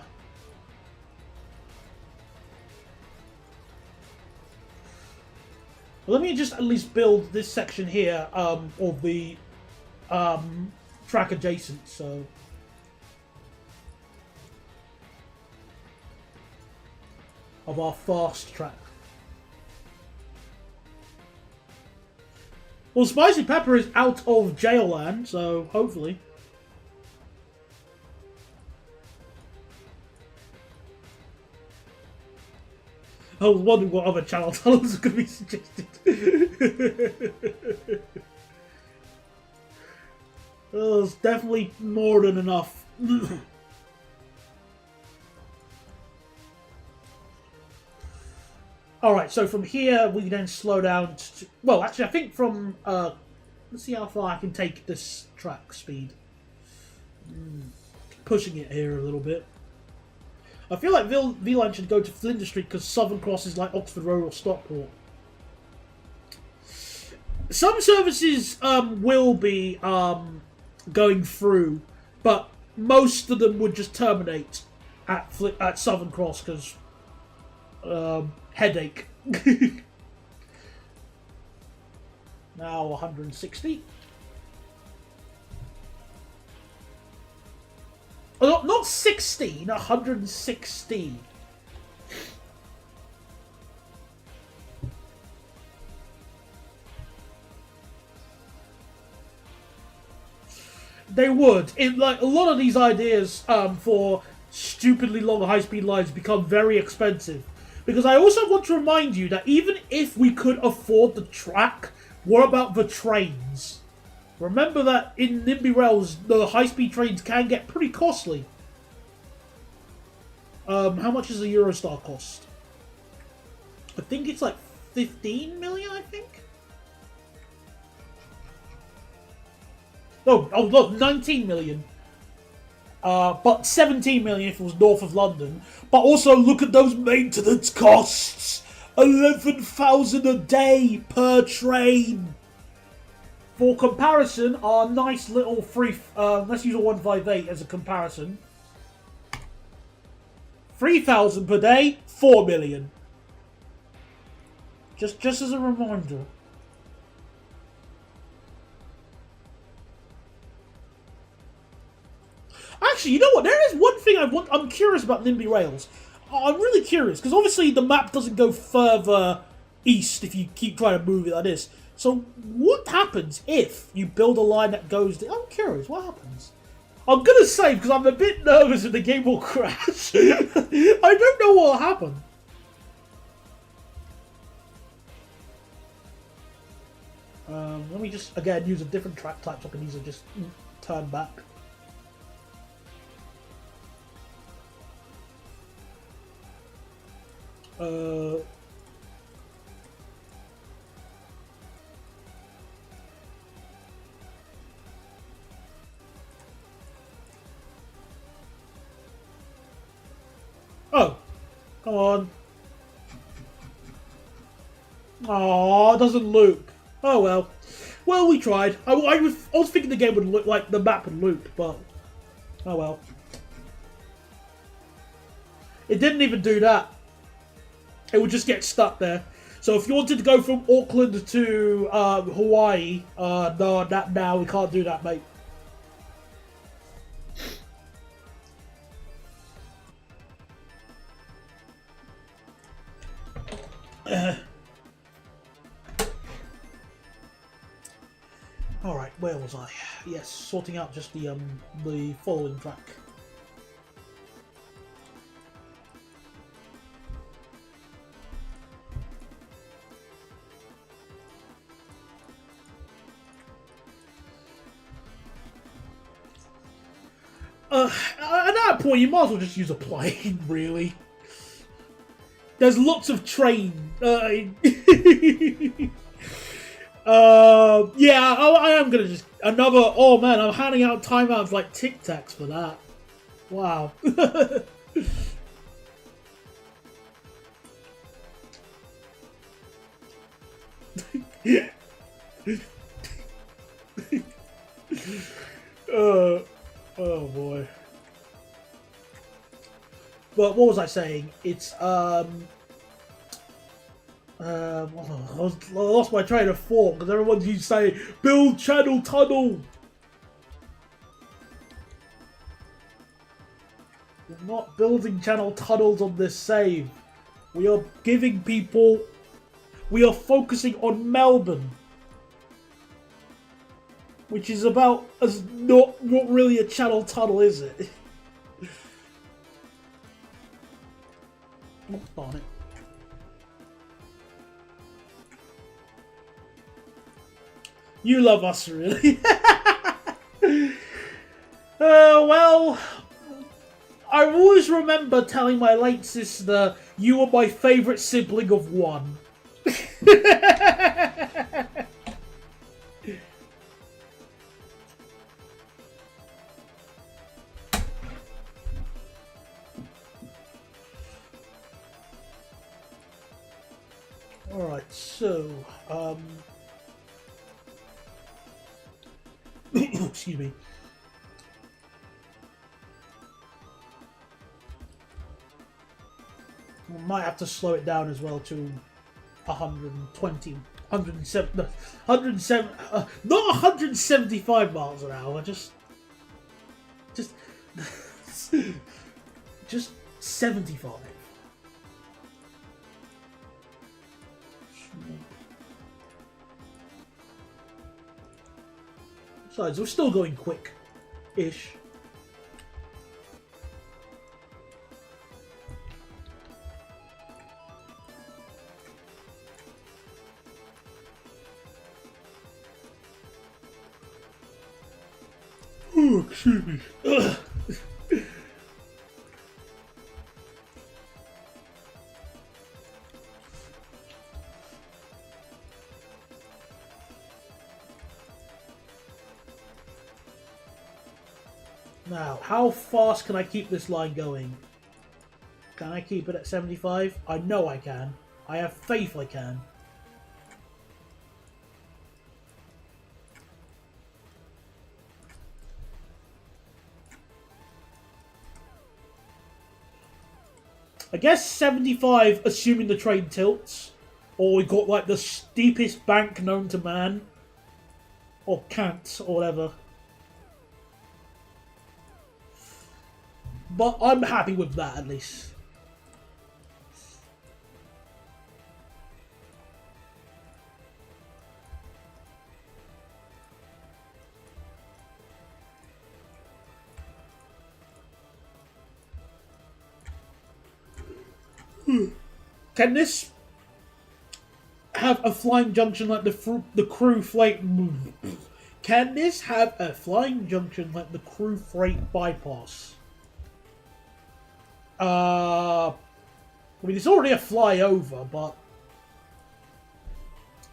Well, let me just at least build this section here of the track adjacent, so... of our fast track. Well, Spicy Pepper is out of jail land, so hopefully. I was wondering what other channel tunnels are going to be suggested. Oh, it's definitely more than enough. Alright, so from here we then slow down to... Well, actually, I think from... let's see how far I can take this track speed. Pushing it here a little bit. I feel like V-Line should go to Flinders Street because Southern Cross is like Oxford Road or Stockport. Some services will be going through, but most of them would just terminate at Southern Cross because... headache. Now 160. Oh, not 16, 160. They would. Like a lot of these ideas for stupidly long high-speed lines become very expensive. Because I also want to remind you that even if we could afford the track, what about the trains? Remember that in Nimby Rails, the high-speed trains can get pretty costly. How much does a Eurostar cost? I think it's like 15 million, I think? Oh, look, 19 million. But 17 million if it was north of London. But also look at those maintenance costs. 11,000 a day per train. For comparison, our nice little free... let's use a 158 as a comparison. 3,000 per day, 4 million. Just as a reminder. Actually, you know what? There is one thing I'm curious about Nimby Rails. I'm really curious because obviously the map doesn't go further east if you keep trying to move it like this. So what happens if you build a line that goes? I'm curious. What happens? I'm gonna say because I'm a bit nervous that the game will crash. I don't know what will happen. Let me just again use a different track type so I can easily just turn back. Oh, come on. Oh, it doesn't loop. Oh well. Well, we tried. I was thinking the game would look like the map would loop, but oh well. It didn't even do that. It would just get stuck there. So if you wanted to go from Auckland to Hawaii, no, now we can't do that, mate. All right, where was I? Yes, sorting out just the following track. At that point, you might as well just use a plane, really. There's lots of train. Yeah, I am gonna just another. Oh man, I'm handing out timeouts like Tic Tacs for that. Wow. Oh boy. But what was I saying? It's I lost my train of thought because everyone used to say build channel tunnel. We're not building channel tunnels on this save. We are giving people. We are focusing on Melbourne, which is about as not really a channel tunnel, is it? Oh, darn it. You love us, really. Well, I always remember telling my late sister, you were my favourite sibling of one. Alright, so, excuse me. We might have to slow it down as well to 120, 107, no, 107, not 175 miles an hour, just 75. Besides, we're still going quick-ish. Oh, excuse me. Now, how fast can I keep this line going? Can I keep it at 75? I know I can. I have faith I can. I guess 75, assuming the train tilts. Or we got like the steepest bank known to man. Or can't, or whatever. But I'm happy with that at least. Can this have a flying junction like the crew freight? Can this have a flying junction like the crew freight bypass? I mean, it's already a flyover, but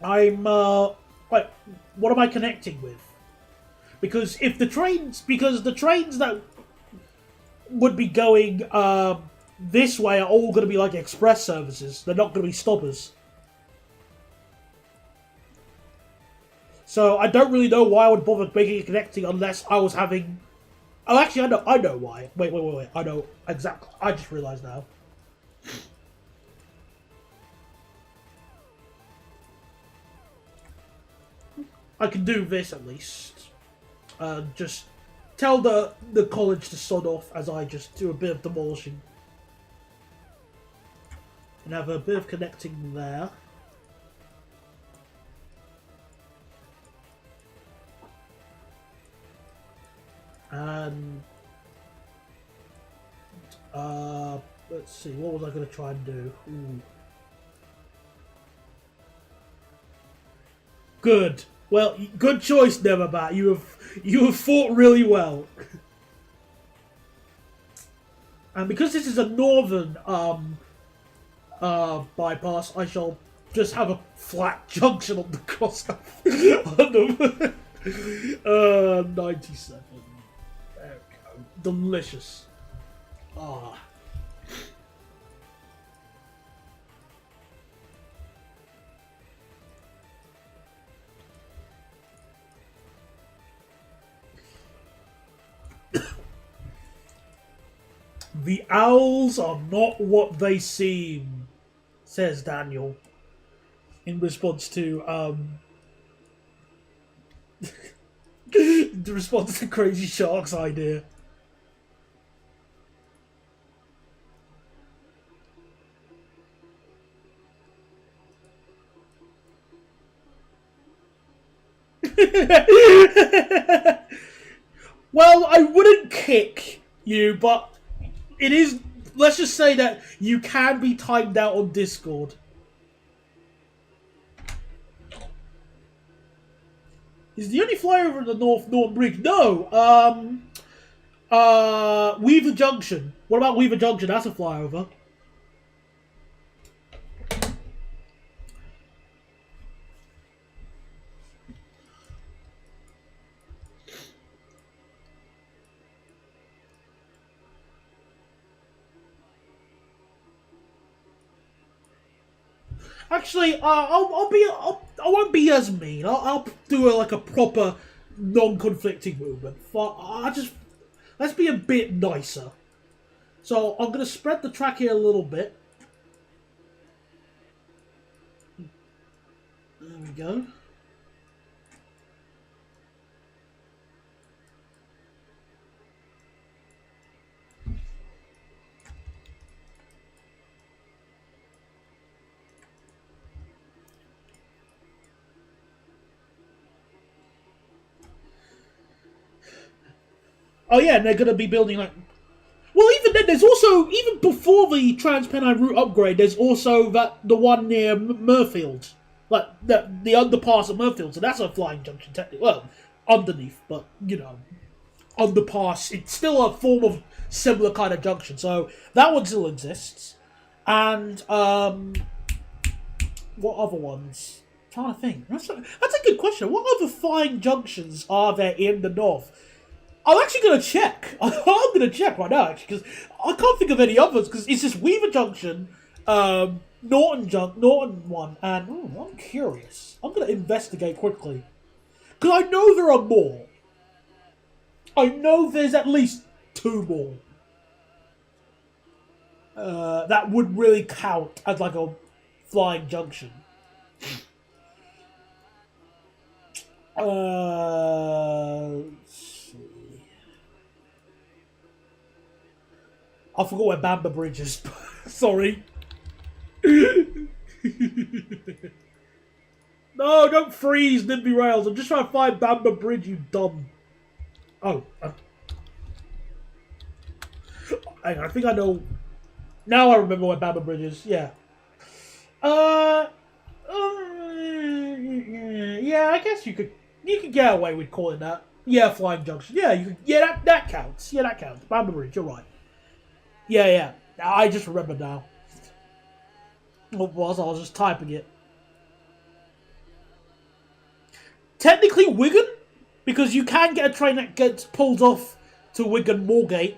I'm like, what am I connecting with? Because if the trains that would be going this way are all going to be like express services. They're not going to be stoppers. So I don't really know why I would bother making it connecting unless I was having... Oh, actually, I know why. Wait. I know exactly. I just realised now. I can do this at least. Just tell the college to sod off as I just do a bit of demolishing. And have a bit of connecting there. And let's see, what was I going to try and do? Ooh. Good. Well, good choice, Neverbat. You have fought really well. And because this is a northern bypass, I shall just have a flat junction on the cross. On the 97. There we go. Delicious. Ah. The owls are not what they seem, says Daniel, in response to the response to Crazy Shark's idea. Well, I wouldn't kick you, but it is... Let's just say that you can be timed out on Discord. Is the only flyover in the Northern Bridge? No! Weaver Junction. What about Weaver Junction? That's a flyover. Actually, I won't be as mean. I'll do like a proper non-conflicting movement. Let's be a bit nicer. So I'm gonna spread the track here a little bit. There we go. Oh yeah, and they're going to be building like... Well, even then, there's also... Even before the Trans-Pennine route upgrade, there's also the one near Murfield. Like, the underpass at Murfield, so that's a flying junction, technically. Well, underneath, but, you know, underpass. It's still a form of similar kind of junction, so that one still exists. And, what other ones? I'm trying to think. That's a good question. What other flying junctions are there in the north? I'm actually going to check. I'm going to check right now, actually, because I can't think of any others, because it's just Weaver Junction, Norton one, and I'm curious. I'm going to investigate quickly. Because I know there are more. I know there's at least 2 more. that would really count as like a flying junction. Let's see. I forgot where Bamba Bridge is. Sorry. No, don't freeze, Nimby Rails. I'm just trying to find Bamba Bridge, you dumb. Oh. Hang on, I think I know. Now I remember where Bamba Bridge is. Yeah. Yeah, I guess you could get away with calling that. Yeah, Flying Junction. Yeah, you could, yeah, that counts. Yeah, that counts. Bamba Bridge, you're right. Yeah. I just remember now. What was I was just typing it. Technically Wigan, because you can get a train that gets pulled off to Wigan Moorgate,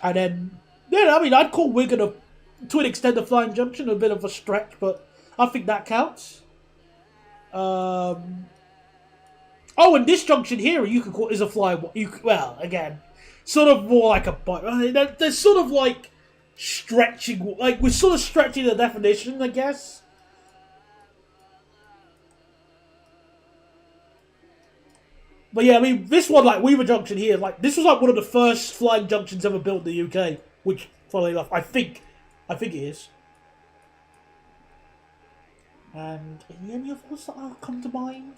and then yeah, I mean I'd call Wigan to an extent a flying junction, a bit of a stretch, but I think that counts. Oh, and this junction here you could call is a flying. Well, again, sort of more like a bike. They're sort of like stretching, like we're sort of stretching the definition, I guess. But yeah, I mean, this one, like Weaver Junction here, like this was like one of the first flying junctions ever built in the UK, which, funnily enough, I think it is. And any of those that come to mind?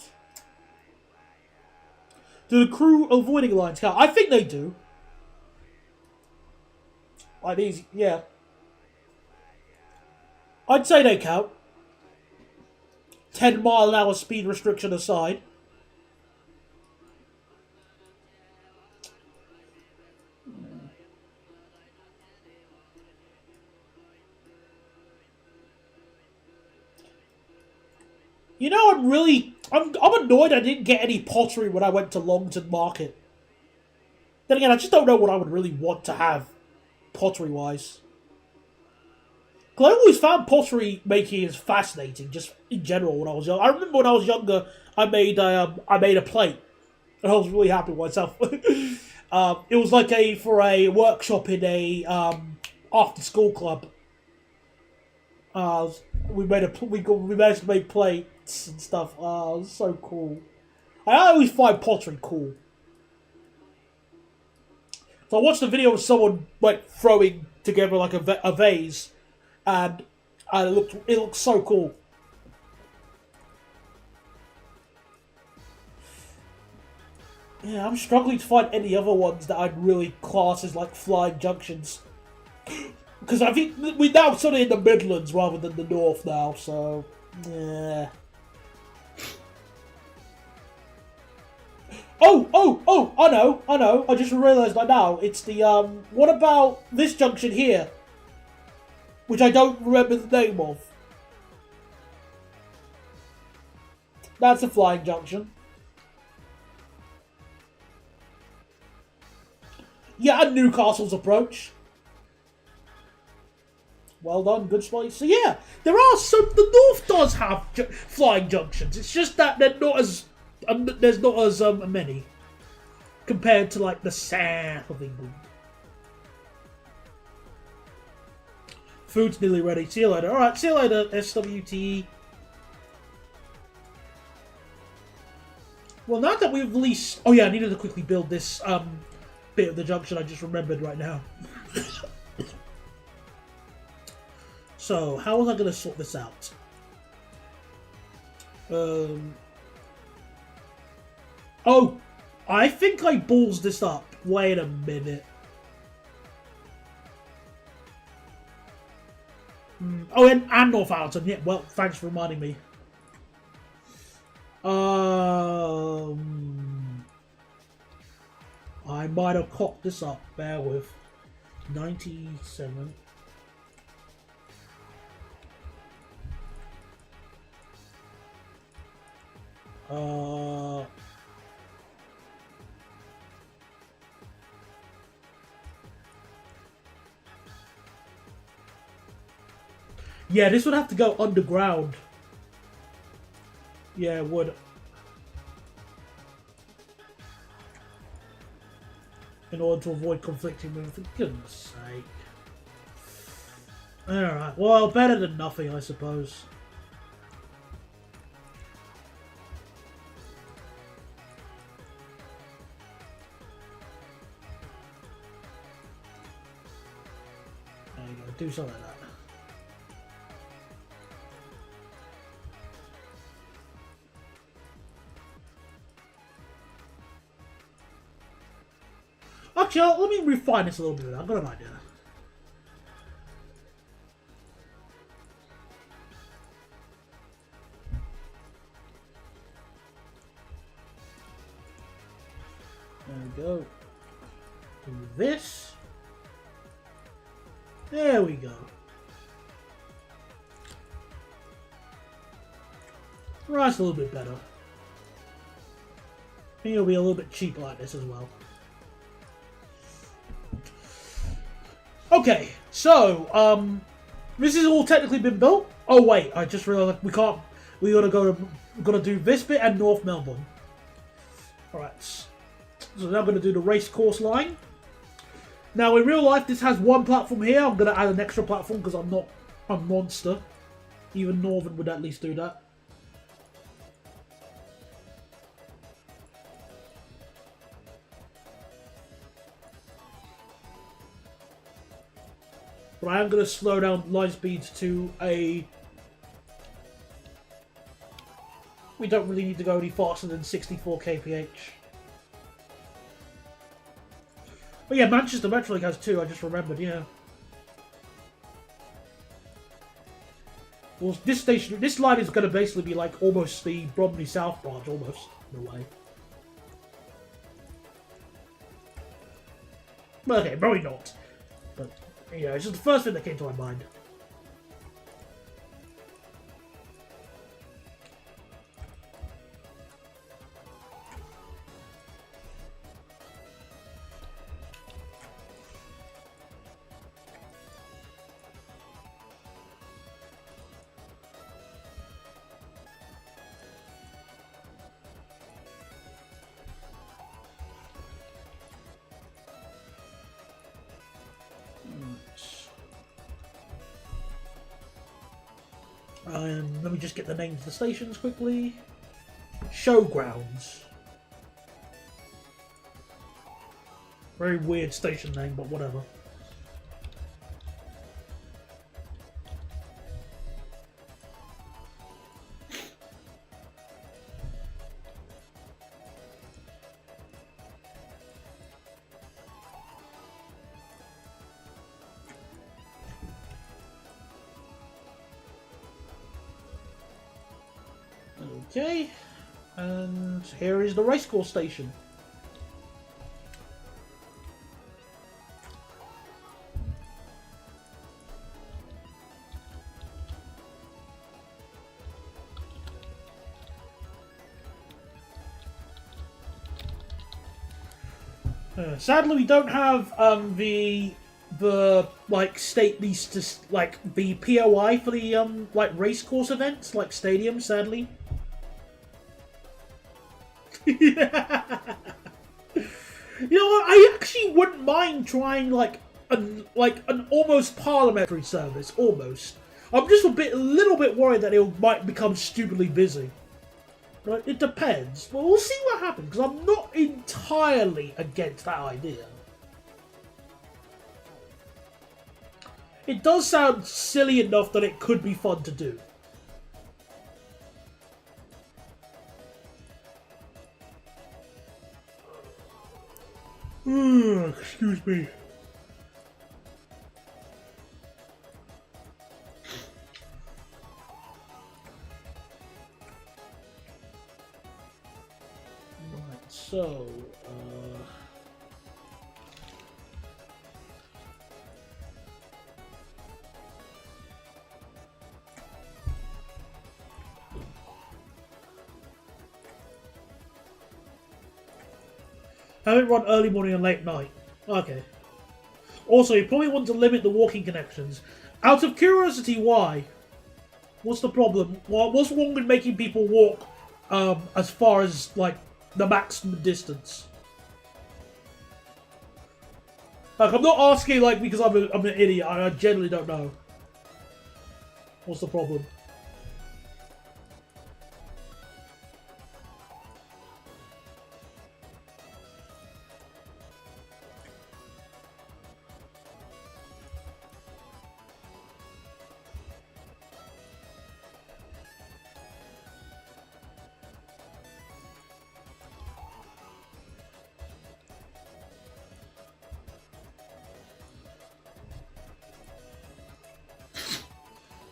Do the crew avoiding lines count? I think they do. Like these, yeah. I'd say they count. 10-mile-an-hour speed restriction aside. You know, I'm annoyed I didn't get any pottery when I went to Longton Market. Then again, I just don't know what I would really want to have, pottery-wise. Because I always found pottery making as fascinating, just in general, when I was young. I remember when I was younger, I made a plate, and I was really happy with myself. It was like for a workshop in a after-school club. We managed to make plates and stuff. Oh, it was so cool. I always find pottery cool. So I watched a video of someone like throwing together like a vase, and it looked so cool. Yeah, I'm struggling to find any other ones that I'd really class as like flying junctions. Because I think we're now sort of in the Midlands rather than the North now, so yeah. Oh! I know. I just realised that now. It's the what about this junction here, which I don't remember the name of. That's a flying junction. Yeah, and Newcastle's approach. Well done, good spot. So yeah, there are some. The North does have flying junctions. It's just that they're not as there's not as many compared to like the south of England. Food's nearly ready. See you later. All right, see you later, SWT. Well, now that we've released... Oh yeah, I needed to quickly build this bit of the junction I just remembered right now. So, how was I going to sort this out? Oh, I think I balls this up. Wait a minute. Oh, and Northampton. Yeah, well, thanks for reminding me. I might have cocked this up. Bear with. 97. Yeah, this would have to go underground. Yeah, it would. In order to avoid conflicting movement. For goodness sake. Alright, well, better than nothing, I suppose. There you go, do something like that. Actually, let me refine this a little bit. I've got an idea. There we go. Do this. There we go. Right, that's a little bit better. I think it'll be a little bit cheaper like this as well. Okay, so, this has all technically been built. Oh wait, I just realized we can't. We gotta do this bit and North Melbourne. Alright. So now I'm gonna do the race course line. Now in real life this has one platform here. I'm gonna add an extra platform because I'm not a monster. Even Northern would at least do that. But I am going to slow down line speeds to a... We don't really need to go any faster than 64 kph. But yeah, Manchester Metrolink has 2, I just remembered, yeah. Well, this line is going to basically be like almost the Bromley South branch, almost, in a way. Okay, probably not. But, yeah, it's just the first thing that came to my mind. Let me just get the names of the stations quickly. Showgrounds. Very weird station name, but whatever. Okay, and here is the racecourse station. Sadly, we don't have the like the POI for the like racecourse events, like stadiums. Sadly. Yeah. You know what? I actually wouldn't mind trying like an almost parliamentary service. Almost. I'm just a little bit worried that it might become stupidly busy. But it depends. Well, we'll see what happens because I'm not entirely against that idea. It does sound silly enough that it could be fun to do. Excuse me. Right, so, have it run early morning and late night. Okay. Also, you probably want to limit the walking connections. Out of curiosity, why? What's the problem? What's wrong with making people walk as far as, like, the maximum distance? Like, I'm not asking, like, because I'm an idiot. I generally don't know. What's the problem?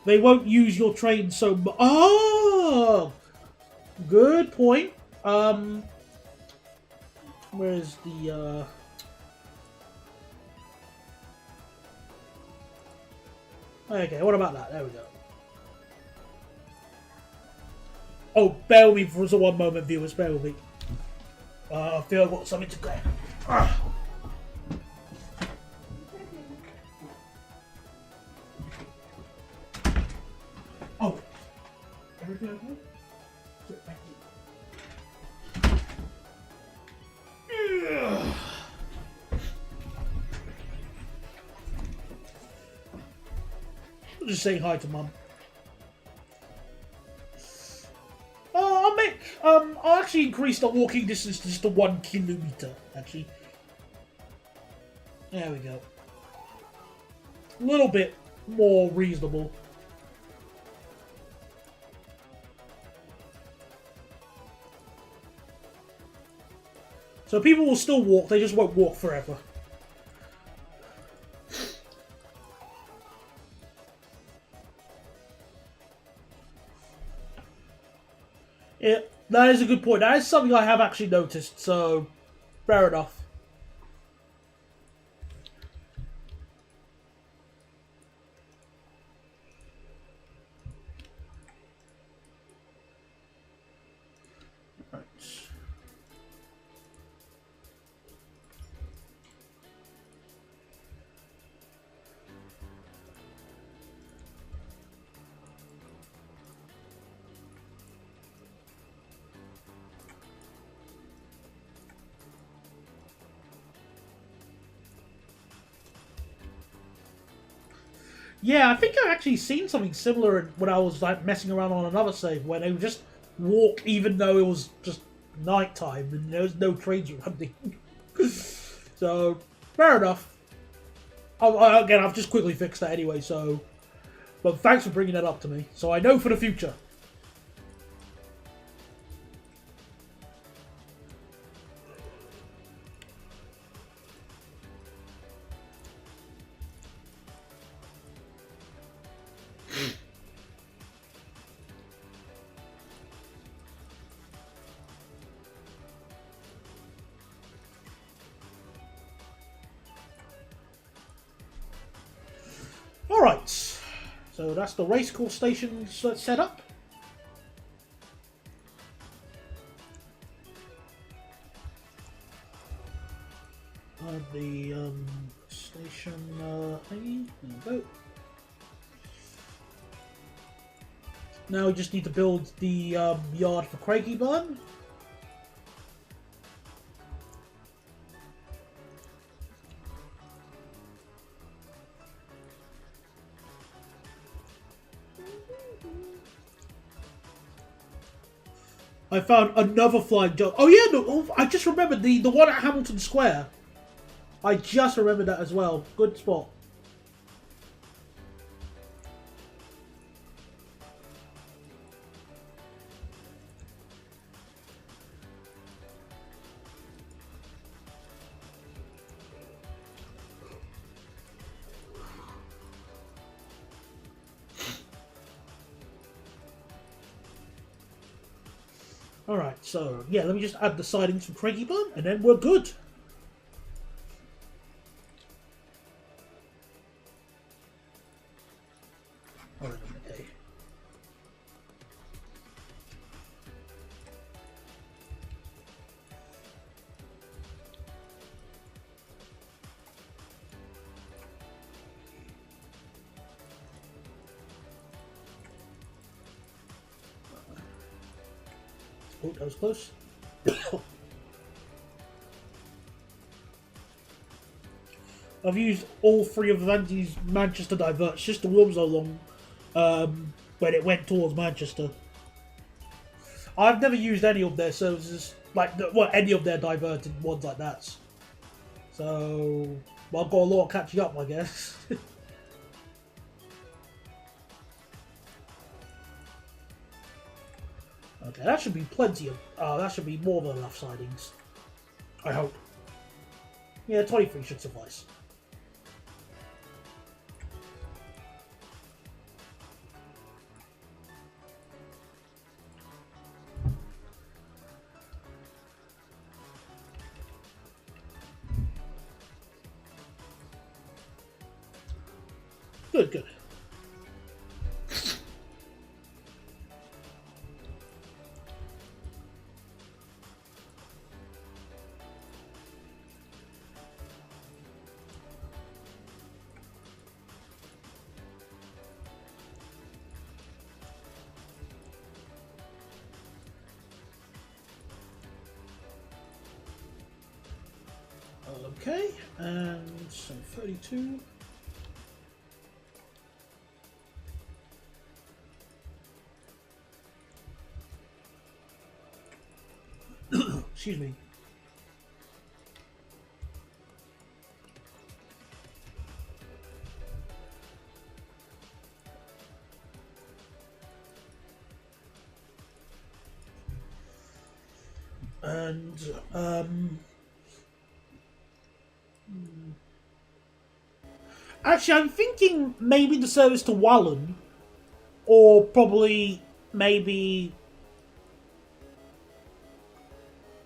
They won't use your train so much. Oh! Good point. Where's the, Okay, what about that? There we go. Oh, bear with me for one moment, viewers. Bear with me. I feel I've got something to grab. Oh. Everything okay? Good, thank you. I'm just saying hi to Mum. I'll actually increase the walking distance to just to 1 kilometer, actually. There we go. A little bit more reasonable. So people will still walk, they just won't walk forever. Yeah, that is a good point. That is something I have actually noticed, so fair enough. Right. Yeah, I think I've actually seen something similar when I was like messing around on another save where they would just walk even though it was just night time and there was no trains running. So, fair enough. Again, I've just quickly fixed that anyway, so... But thanks for bringing that up to me, so I know for the future. Alright, so that's the racecourse station set up. The station thingy. There we go. Now we just need to build the yard for Craigie Burn. I found another flying jump. Oh yeah, no, I just remembered the one at Hamilton Square. I just remembered that as well. Good spot. Alright, so yeah, let me just add the sidings from Craigie Burn and then we're good. Alright, okay. Oh, that was close. I've used all 3 of Vandy's Manchester diverts, just the wheels are long. when it went towards Manchester. I've never used any of their services, like any of their diverted ones like that. So I've got a lot of catching up, I guess. Okay, that should be plenty of. That should be more than enough sightings. I hope. Yeah, 23 should suffice. Good, good. Okay, and so 32. Excuse me. And actually, I'm thinking maybe the service to Wallen, or probably maybe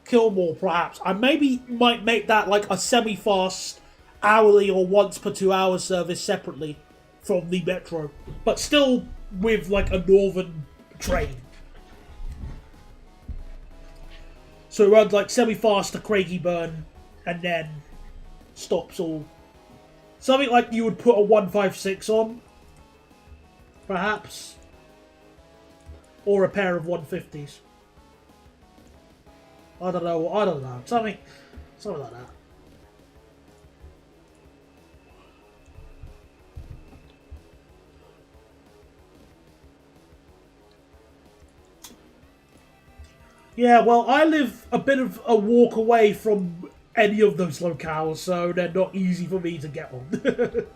Kilmore, perhaps. I maybe might make that like a semi-fast hourly or once per 2 hours service separately from the metro, but still with like a northern train. So it runs like semi-fast to Craigieburn and then stops all. Something like you would put a 156 on, perhaps, or a pair of 150s. I don't know. Something like that. Yeah, well, I live a bit of a walk away from any of those locales, so they're not easy for me to get on.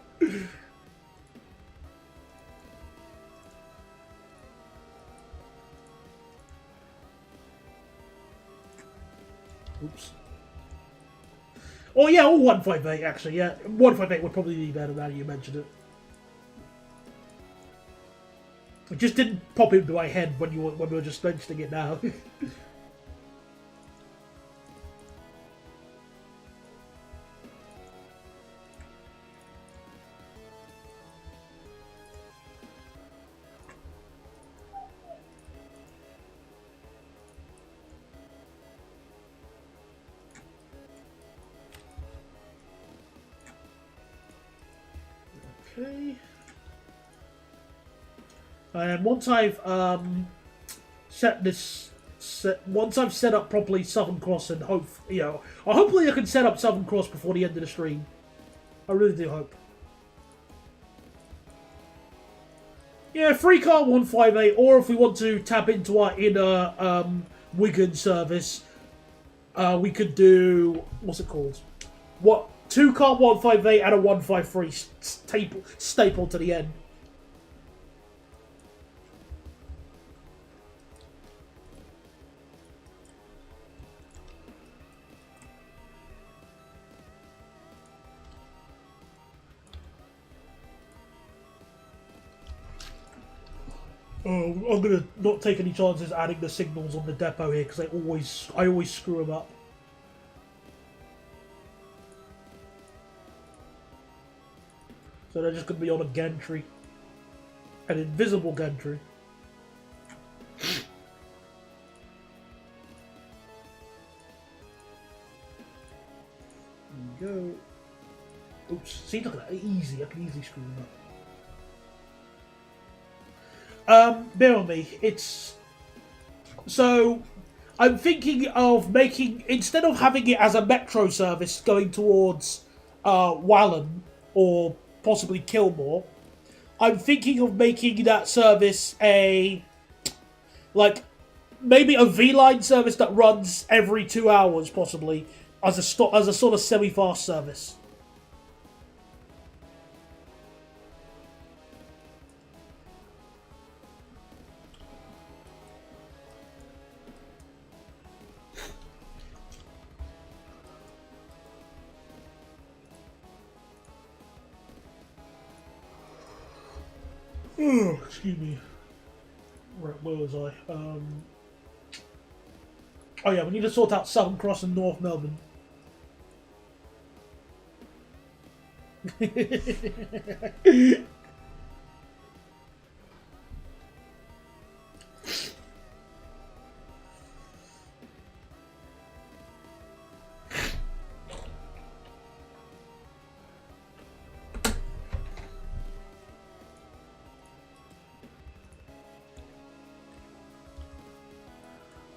Oops. Oh yeah, or 158 actually, yeah. 158 would probably be better now you mentioned it. It just didn't pop into my head when we were just mentioning it now. Okay. And once I've once I've set up properly Southern Cross and hopefully I can set up Southern Cross before the end of the stream. I really do hope. Yeah, free car 158, or if we want to tap into our inner Wigan service, we could do what's it called? What 2-car 158 and a 153 staple to the end. I'm gonna not take any chances adding the signals on the depot here because I always screw them up. So they're just gonna be on a gantry, an invisible gantry. There we go. Oops! See, look at that. Easy. I can easily screw them up. Bear with me. It's so I'm thinking of making, instead of having it as a metro service going towards Wallen or possibly Kilmore, I'm thinking of making that service maybe a V-line service that runs every 2 hours, possibly, as a sort of semi-fast service. Oh, excuse me. Right, where was I? Oh yeah, we need to sort out Southern Cross and North Melbourne.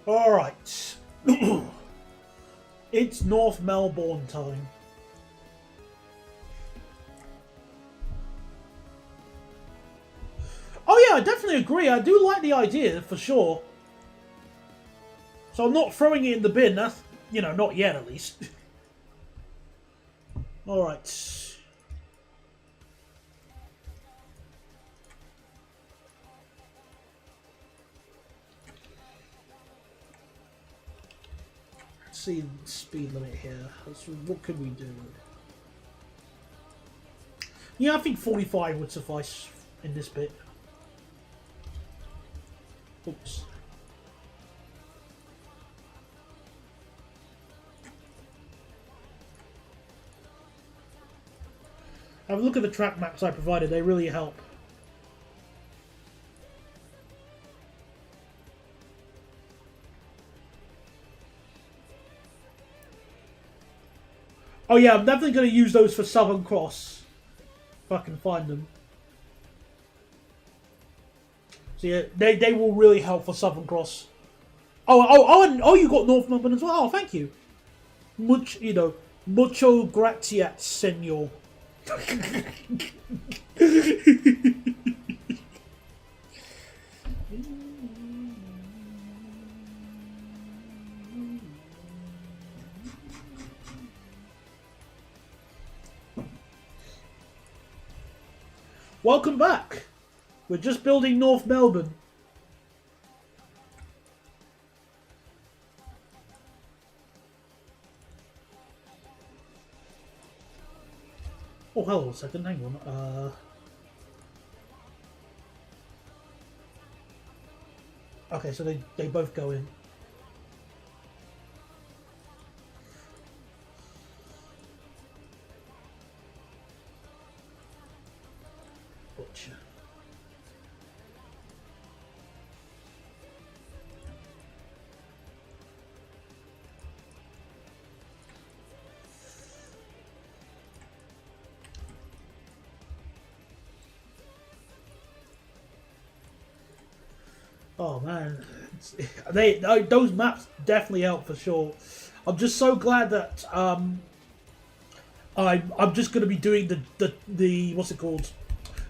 Alright. It's North Melbourne time. Oh yeah, I definitely agree. I do like the idea, for sure. So I'm not throwing it in the bin. That's, not yet at least. Alright. See the speed limit here. What could we do? Yeah, I think 45 would suffice in this bit. Oops. Have a look at the track maps I provided. They really help. Oh yeah, I'm definitely going to use those for Southern Cross. If I can find them. So yeah, they will really help for Southern Cross. Oh, you got North Melbourne as well. Oh, thank you. Mucho gratias, senor. Welcome back. We're just building North Melbourne. Oh, hold on a second. Hang on. Okay, so they both go in. Butcher. Oh man, those maps definitely help for sure. I'm just so glad that I'm just going to be doing the what's it called,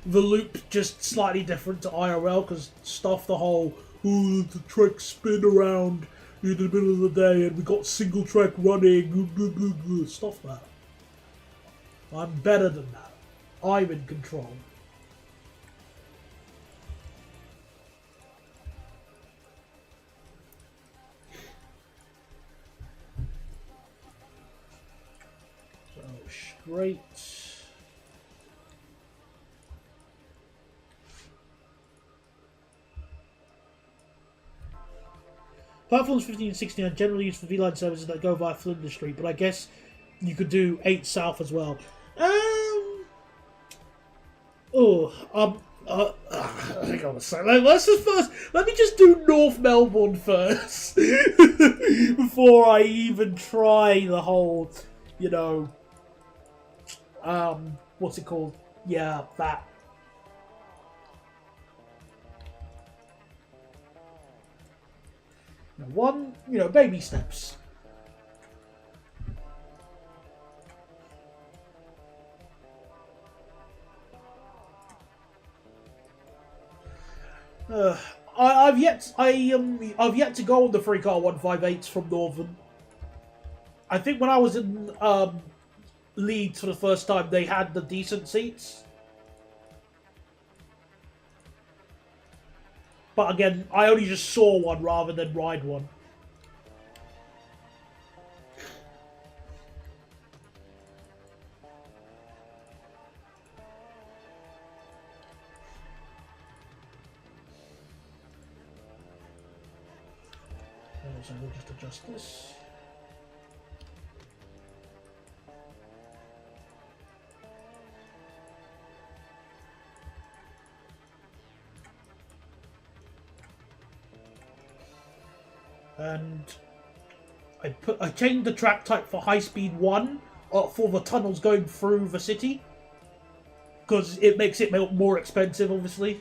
the loop just slightly different to IRL because stuff the whole the track spin around in the middle of the day and we got single track running stuff that. I'm better than that. I'm in control. Straight. Platforms 15 and 16 are generally used for V-line services that go via Flinders Street, but I guess you could do 8 South as well. Hang on a second. Let me just do North Melbourne first before I even try the whole, what's it called? Yeah, that. One, baby steps. I've yet to go on the free car 158s from Northern. I think when I was in Leeds for the first time, they had the decent seats. But again, I only just saw one rather than ride one. So we'll just adjust this. And I changed the track type for high speed 1 for the tunnels going through the city, because it makes it more expensive, obviously.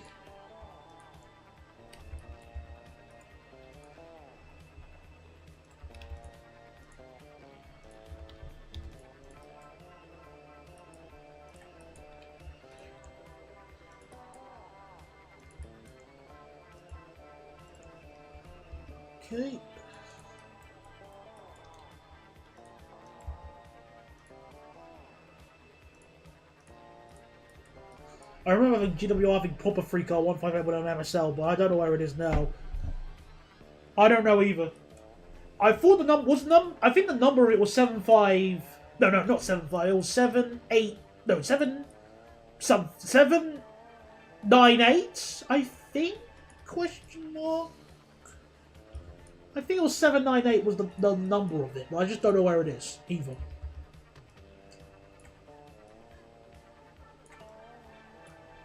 Okay. I remember the GWR having proper free car 158 when on MSL, but I don't know where it is now. I don't know either. I thought the number was I think the number of it was 75. No, not 75. It was 78. No, 798. I think. Question mark. I think it was 798 was the number of it, but I just don't know where it is either.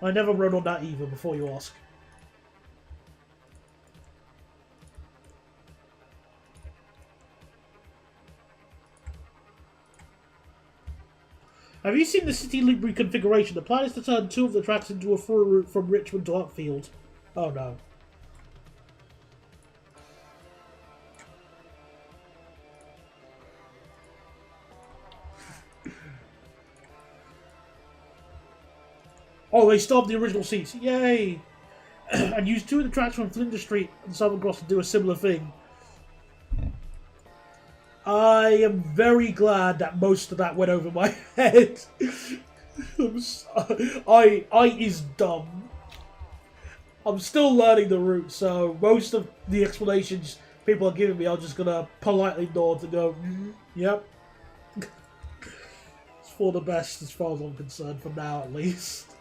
I never rode on that either, before you ask. Have you seen the City Loop reconfiguration? The plan is to turn 2 of the tracks into a full route from Richmond to Upfield. Oh no. Oh, they still have the original seats. Yay! And use 2 of the tracks from Flinders Street and Southern Cross to do a similar thing. I am very glad that most of that went over my head. I is dumb. I'm still learning the route, so most of the explanations people are giving me, I'm just gonna politely nod and go, yep. It's for the best as far as I'm concerned, for now at least.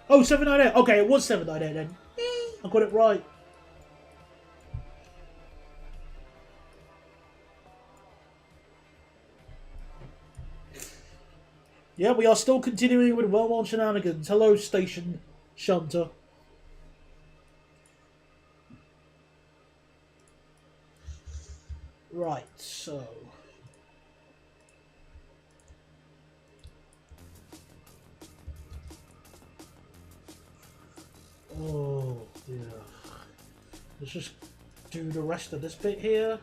Oh, 798. Okay, it was 798 then. I got it right. Yeah, we are still continuing with well-worn shenanigans. Hello, Station Shunter. Right, so... Oh, dear. Let's just do the rest of this bit here.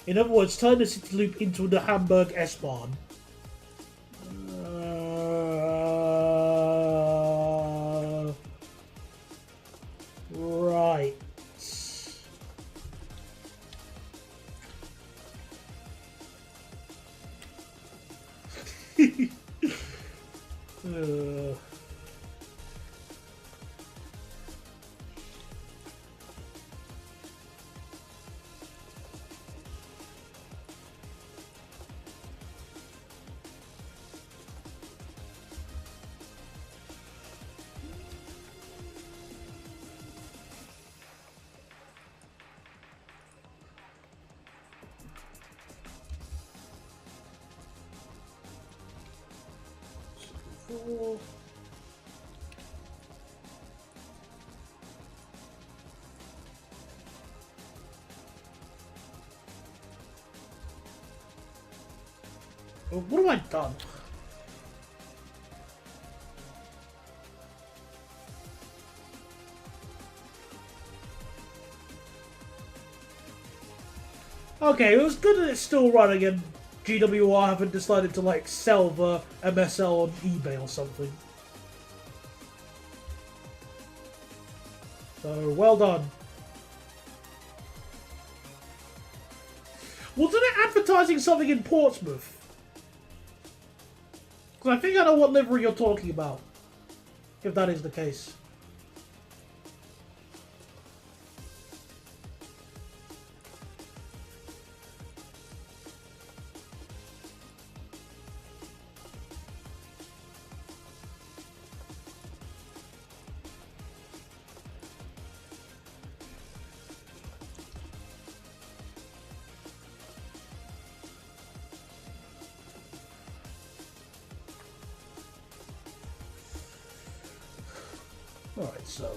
In other words, turn the City Loop into the Hamburg S-Bahn. Right. 4. What have I done? Okay, it was good that it's still running and GWR haven't decided to like sell the MSL on eBay or something. So, well done. Wasn't it advertising something in Portsmouth? Because I think I know what livery you're talking about. If that is the case. Alright, so...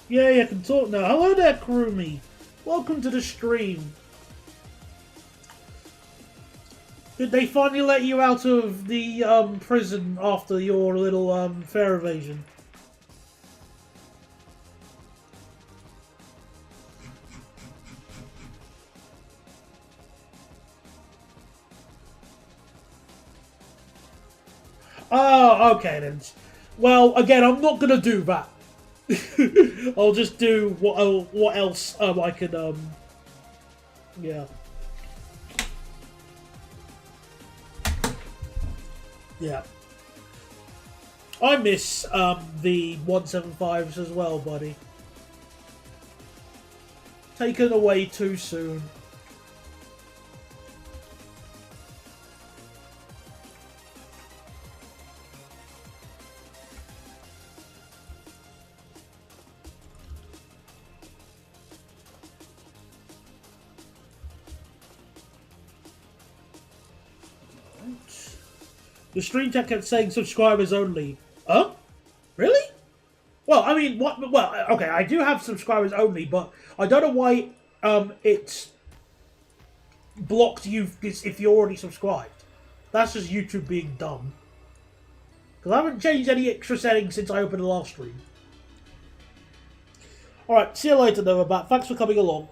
Yeah, you can talk now. Hello there, Kurumi. Welcome to the stream. Did they finally let you out of the prison after your little fare evasion? Oh, okay then. Well, again, I'm not gonna do that. I'll just do what else I can yeah. Yeah. I miss the 175s as well, buddy. Taken away too soon. The stream chat kept saying subscribers only. Huh? Really? Well, I mean, what? Well, okay, I do have subscribers only, but I don't know why it's blocked you if you're already subscribed. That's just YouTube being dumb. Because I haven't changed any extra settings since I opened the last stream. Alright, see you later, Nova. Thanks for coming along.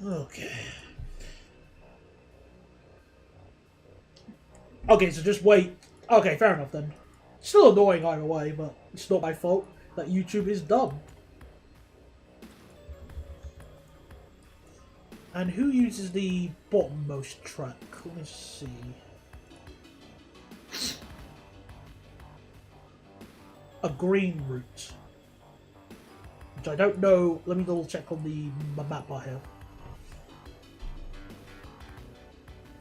Okay. Okay, so just wait. Okay, fair enough then. Still annoying either way, but it's not my fault that YouTube is dumb. And who uses the bottommost track? Let me see. A green route. Which I don't know. Let me double check on the map I have.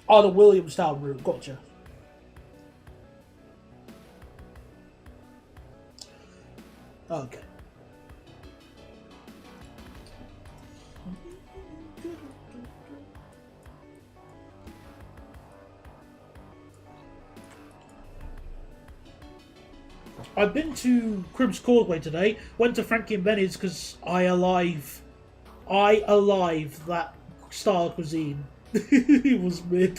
Oh, the Williamstown route. Gotcha. Okay. I've been to Cribs Causeway today. Went to Frankie and Benny's because I alive that style of cuisine. It was mid.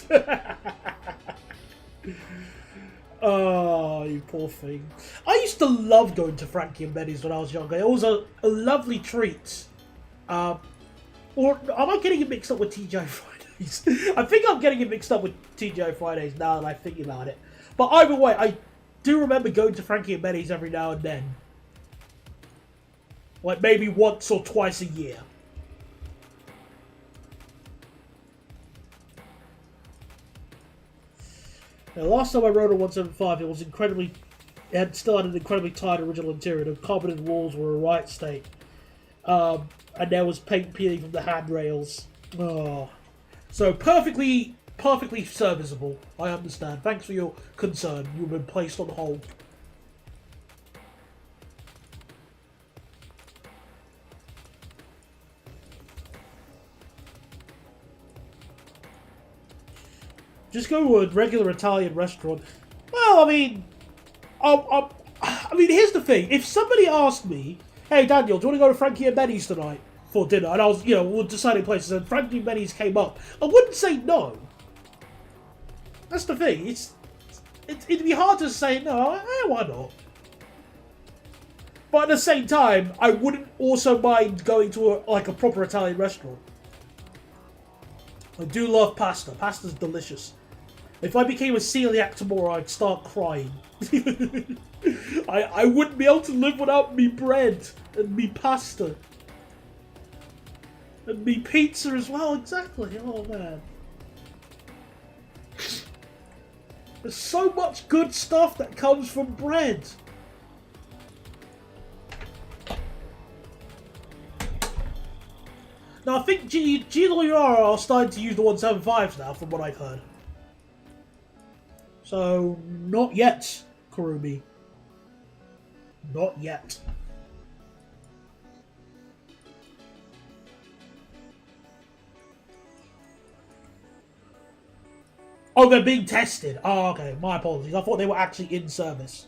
Oh, you poor thing. I used to love going to Frankie and Benny's when I was younger. It was a lovely treat. Or am I getting it mixed up with TGI Fridays? I think I'm getting it mixed up with TGI Fridays now that I think about it. But either way, I do remember going to Frankie and Benny's every now and then. Like maybe once or twice a year. Now, last time I rode a 175, it was incredibly Still had an incredibly tight original interior. The carpeted walls were a right state. And there was paint peeling from the handrails. Oh. So perfectly serviceable. I understand. Thanks for your concern. You've been placed on hold. Just go to a regular Italian restaurant. Well, I mean, here's the thing. If somebody asked me, "Hey, Daniel, do you want to go to Frankie and Benny's tonight for dinner?" And I was, we're deciding places, and Frankie and Benny's came up, I wouldn't say no. That's the thing. It'd be hard to say no. Why not? But at the same time, I wouldn't also mind going to a proper Italian restaurant. I do love pasta. Pasta's delicious. If I became a celiac tomorrow, I'd start crying. I wouldn't be able to live without me bread and me pasta. And me pizza as well, exactly. Oh man. There's so much good stuff that comes from bread. Now I think GWR are starting to use the 175s now, from what I've heard. So, not yet, Kurumi. Not yet. Oh, they're being tested. Oh, okay. My apologies. I thought they were actually in service.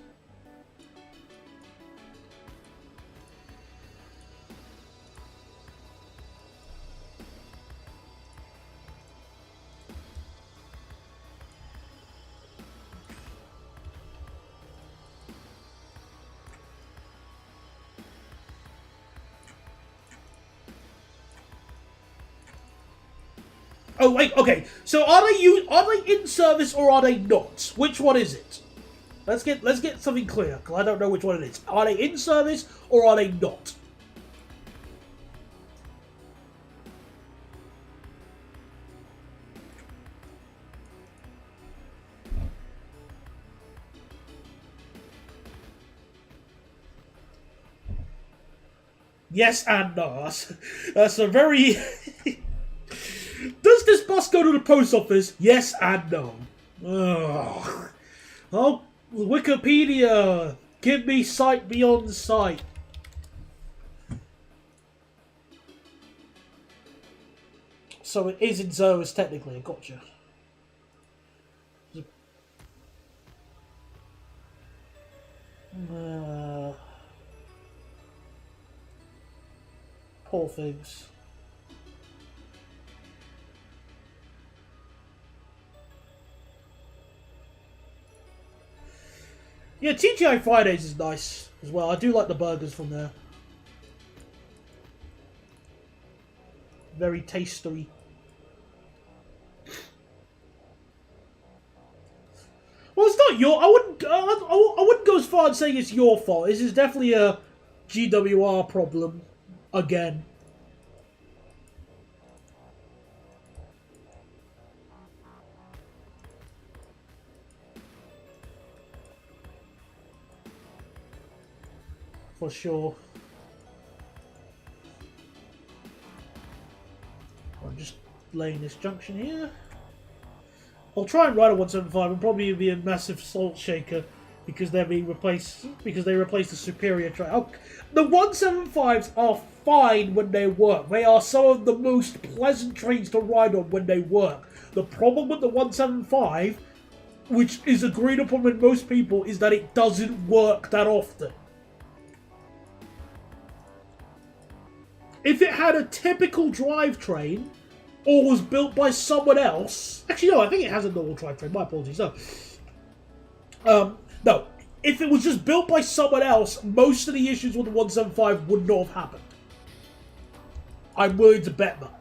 Oh wait, okay. So are they in service or are they not? Which one is it? Let's get something clear, because I don't know which one it is. Are they in service or are they not? Yes and no. That's a very... Does this bus go to the post office? Yes and no. Ugh. Oh, Wikipedia. Give me sight beyond sight. So it is in service technically. Gotcha. Poor things. Yeah, TGI Fridays is nice as well. I do like the burgers from there. Very tasty. Well, it's not your. I wouldn't go as far as saying it's your fault. This is definitely a GWR problem again. For sure. I'm just laying this junction here. I'll try and ride a 175. It'll probably be a massive salt shaker because they're being replaced. Because they replaced the superior train. Oh, the 175s are fine when they work. They are some of the most pleasant trains to ride on when they work. The problem with the 175, which is agreed upon with most people, is that it doesn't work that often. If it had a typical drivetrain, or was built by someone else... Actually, no, I think it has a normal drivetrain. My apologies. No. No. If it was just built by someone else, most of the issues with the 175 would not have happened. I'm willing to bet that.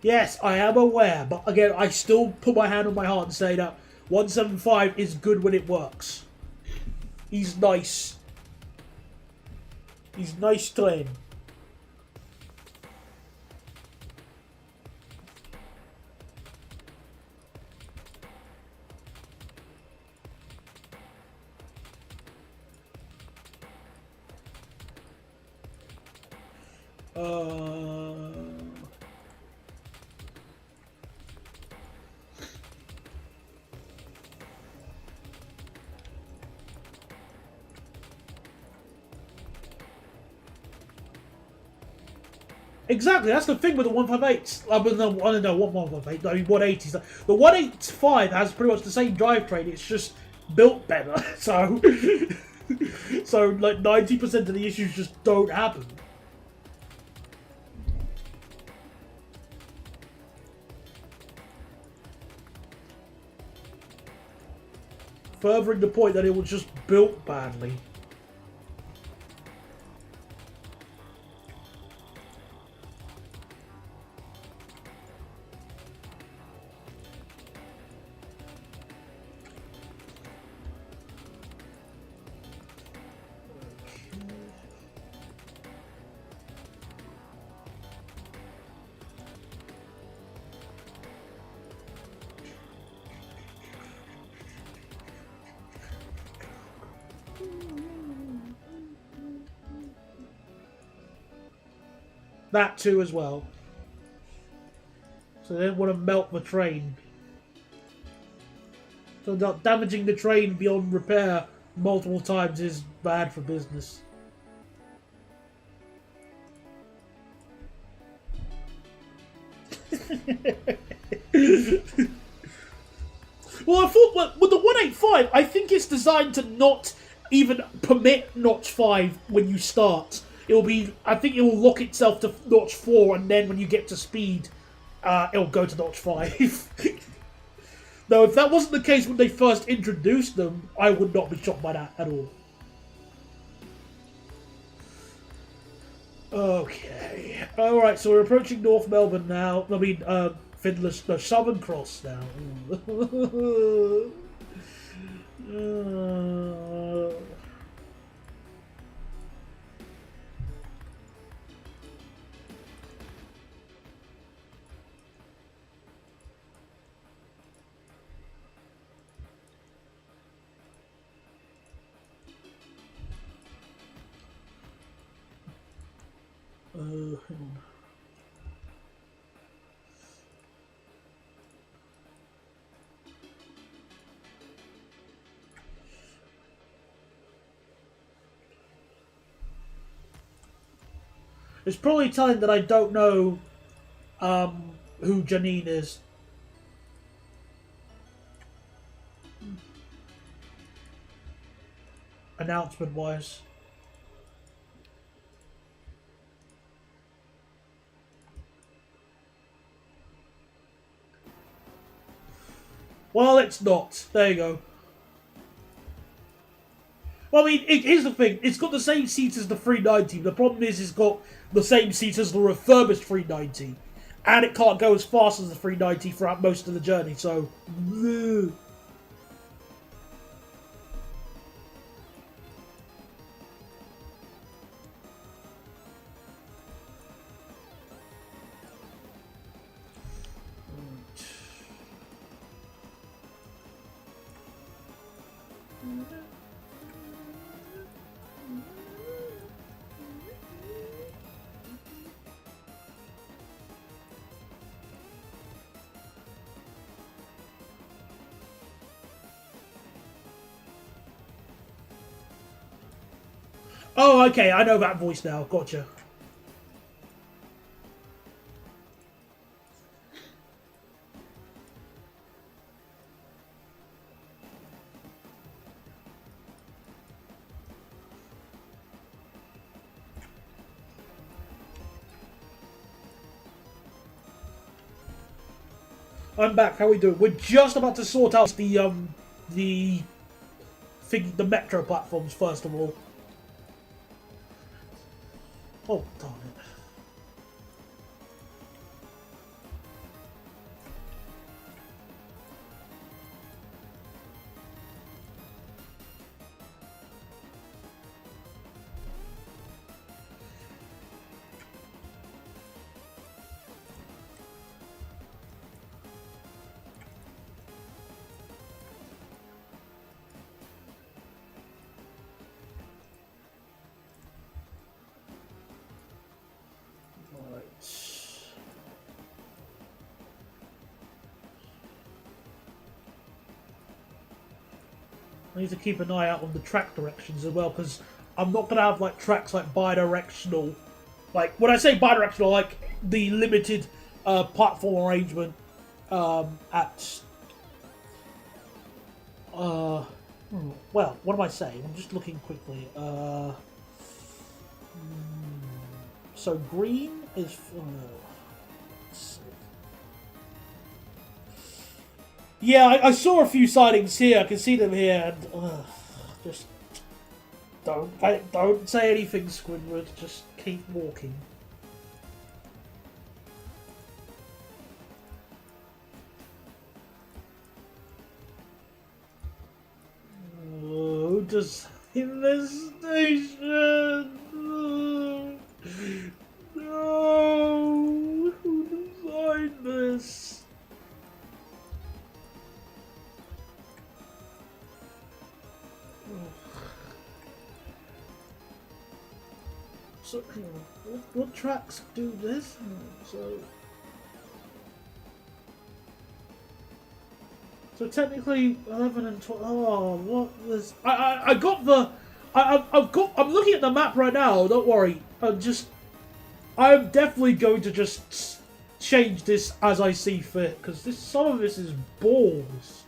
Yes, I am aware, but again, I still put my hand on my heart and say that 175 is good when it works. He's nice. He's nice train. Exactly, that's the thing with the 158s. I don't know what 158. I mean 180s. The 185 has pretty much the same drivetrain. It's just built better. So, so like 90% of the issues just don't happen. Furthering the point that it was just built badly. That too as well. So they don't want to melt the train. So not damaging the train beyond repair multiple times is bad for business. Well, I thought with the 185, I think it's designed to not even permit notch 5 when you start. It will be, I think it will lock itself to notch 4, and then when you get to speed, it'll go to notch 5. Though if that wasn't the case when they first introduced them, I would not be shocked by that at all. Okay. Alright, so we're approaching North Melbourne now. I mean, Fiddler's... No, Southern Cross now. Hang on. It's probably telling that I don't know who Janine is. Announcement-wise. Well, it's not. There you go. Well, I mean, here's the thing. It's got the same seats as the 390. The problem is it's got the same seats as the refurbished 390. And it can't go as fast as the 390 throughout most of the journey, so... Oh, okay, I know that voice now. Gotcha. I'm back. How are we doing? We're just about to sort out the metro platforms first of all. Oh, darn it. I need to keep an eye out on the track directions as well, because I'm not going to have like tracks like bi-directional. Like, when I say bi-directional, like the limited platform arrangement at... well, what am I saying? I'm just looking quickly. So green is... let's see. Yeah, I saw a few sightings here. I can see them here, and just don't say anything, Squidward. Just keep walking. Who designed this station? No, who designed this? So, what tracks do this? So technically 11 and 12. Oh, what was? I got the. I'm looking at the map right now. Don't worry. I'm definitely going to just change this as I see fit, because some of this is balls.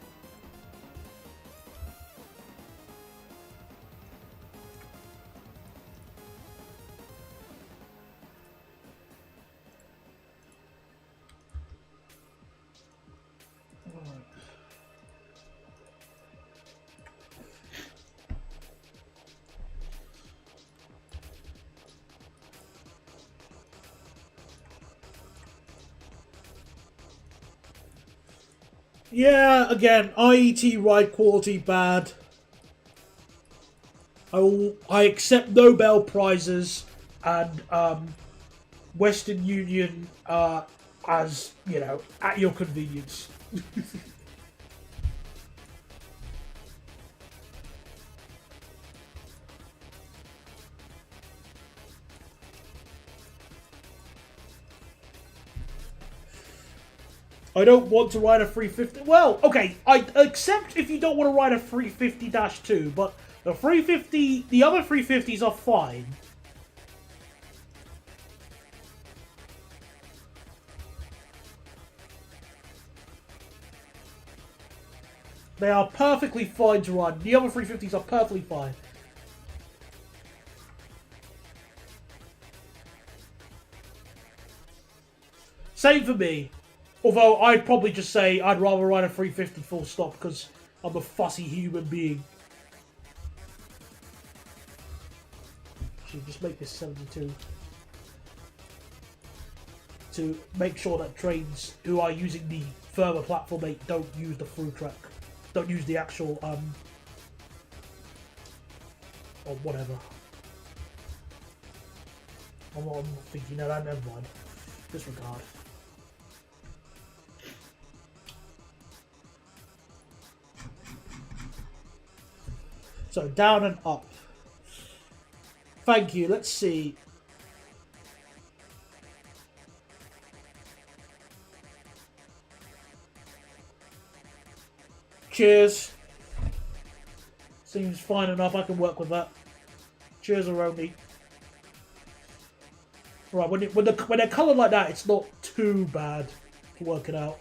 Yeah, again, IET ride quality bad. I accept Nobel prizes and Western Union as, you know, at your convenience. I don't want to ride a 350. Well, okay, I accept if you don't want to ride a 350-2, but the 350, the other 350s are fine. They are perfectly fine to ride. The other 350s are perfectly fine. Same for me. Although I'd probably just say I'd rather ride a 350 full stop because I'm a fussy human being. Should just make this 72. To make sure that trains who are using the further platform 8 don't use the through track. Don't use the actual, or whatever. I'm thinking, no, never mind. Disregard. So, down and up. Thank you. Let's see. Cheers. Seems fine enough. I can work with that. Cheers, Aroni. Right, when they're coloured like that, it's not too bad to work it out.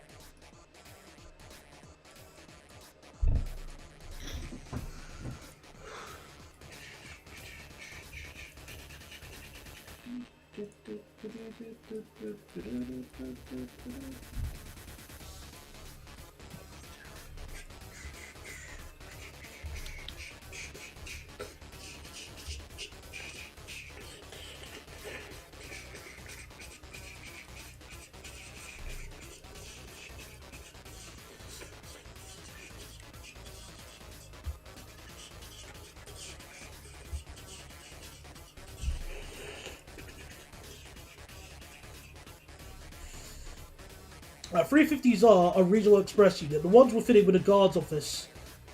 Now, 350s are a regional express unit. The ones were fitted with a guard's office,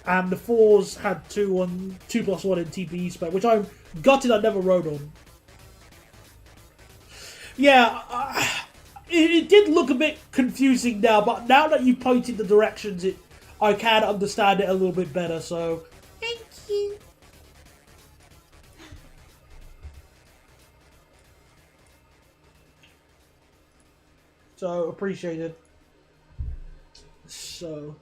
and the 4s had 2+1 in TPE spec, which I'm gutted I never rode on. Yeah, it did look a bit confusing now, but now that you've pointed the directions, I can understand it a little bit better, so, yeah, So, appreciated. So...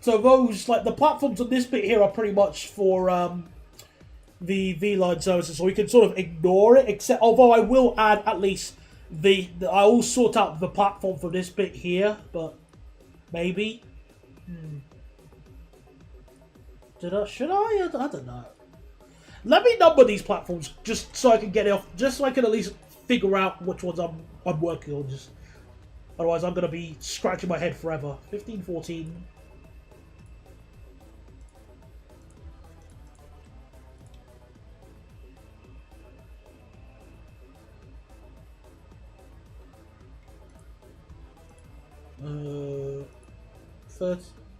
those, like, the platforms on this bit here are pretty much for, the V-Line services, so we can sort of ignore it, except, although I will add at least I will sort out the platform for this bit here, but maybe. Should I? I don't know. Let me number these platforms just so I can get it off, just so I can at least figure out which ones I'm working on. Just otherwise, I'm gonna be scratching my head forever. 15, 14.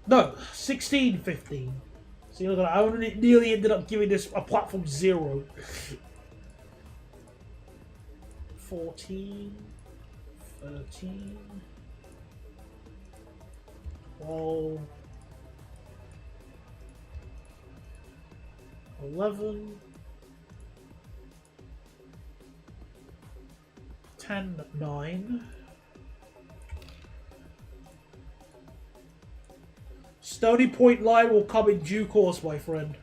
No, 16, 15. See, look, I nearly ended up giving this a platform 0. 14, 13, 12, 11, 10, 9. Stony Point line will come in due course, my friend.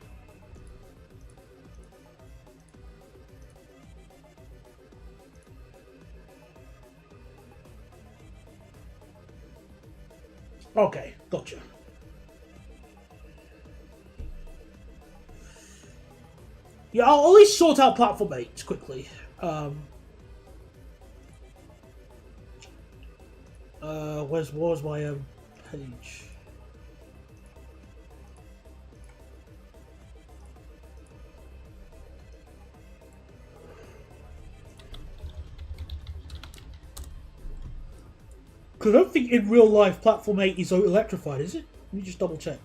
Okay, gotcha. Yeah, I'll at least sort out platform 8 quickly. Where's my page? Because I don't think in real life platform 8 is electrified, is it? Let me just double check.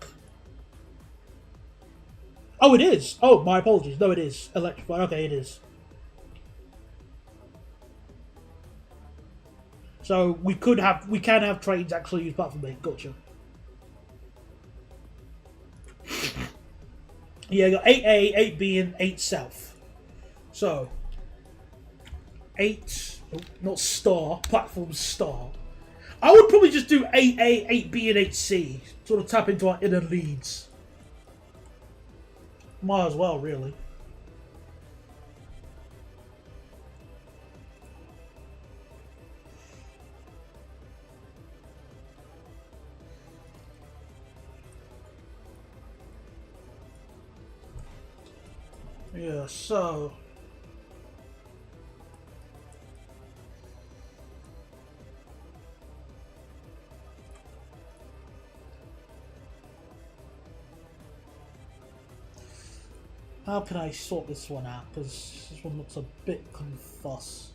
Oh, it is! Oh, my apologies. No, it is electrified. Okay, it is. So we can have trains actually use platform 8. Gotcha. Yeah, you got 8A, 8B, and 8 South. So 8, not star, platform star. I would probably just do 8A, 8B, and 8C. Sort of tap into our inner leads. Might as well, really. Yeah, so... how can I sort this one out? Because this one looks a bit confus.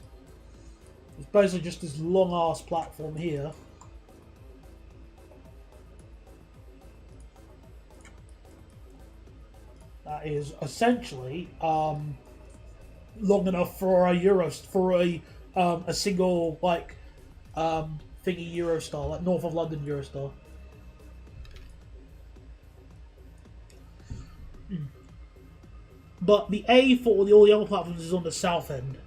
It's basically just this long-ass platform here. That is essentially long enough for a single like thingy Eurostar, like North of London Eurostar. But the A for all the other platforms is on the south end.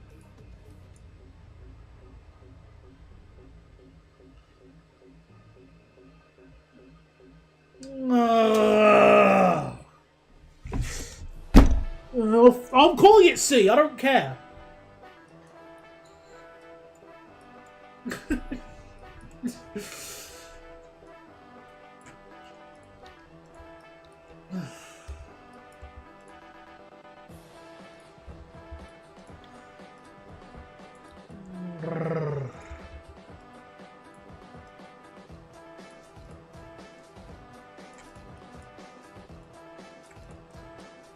I'm calling it C. I don't care.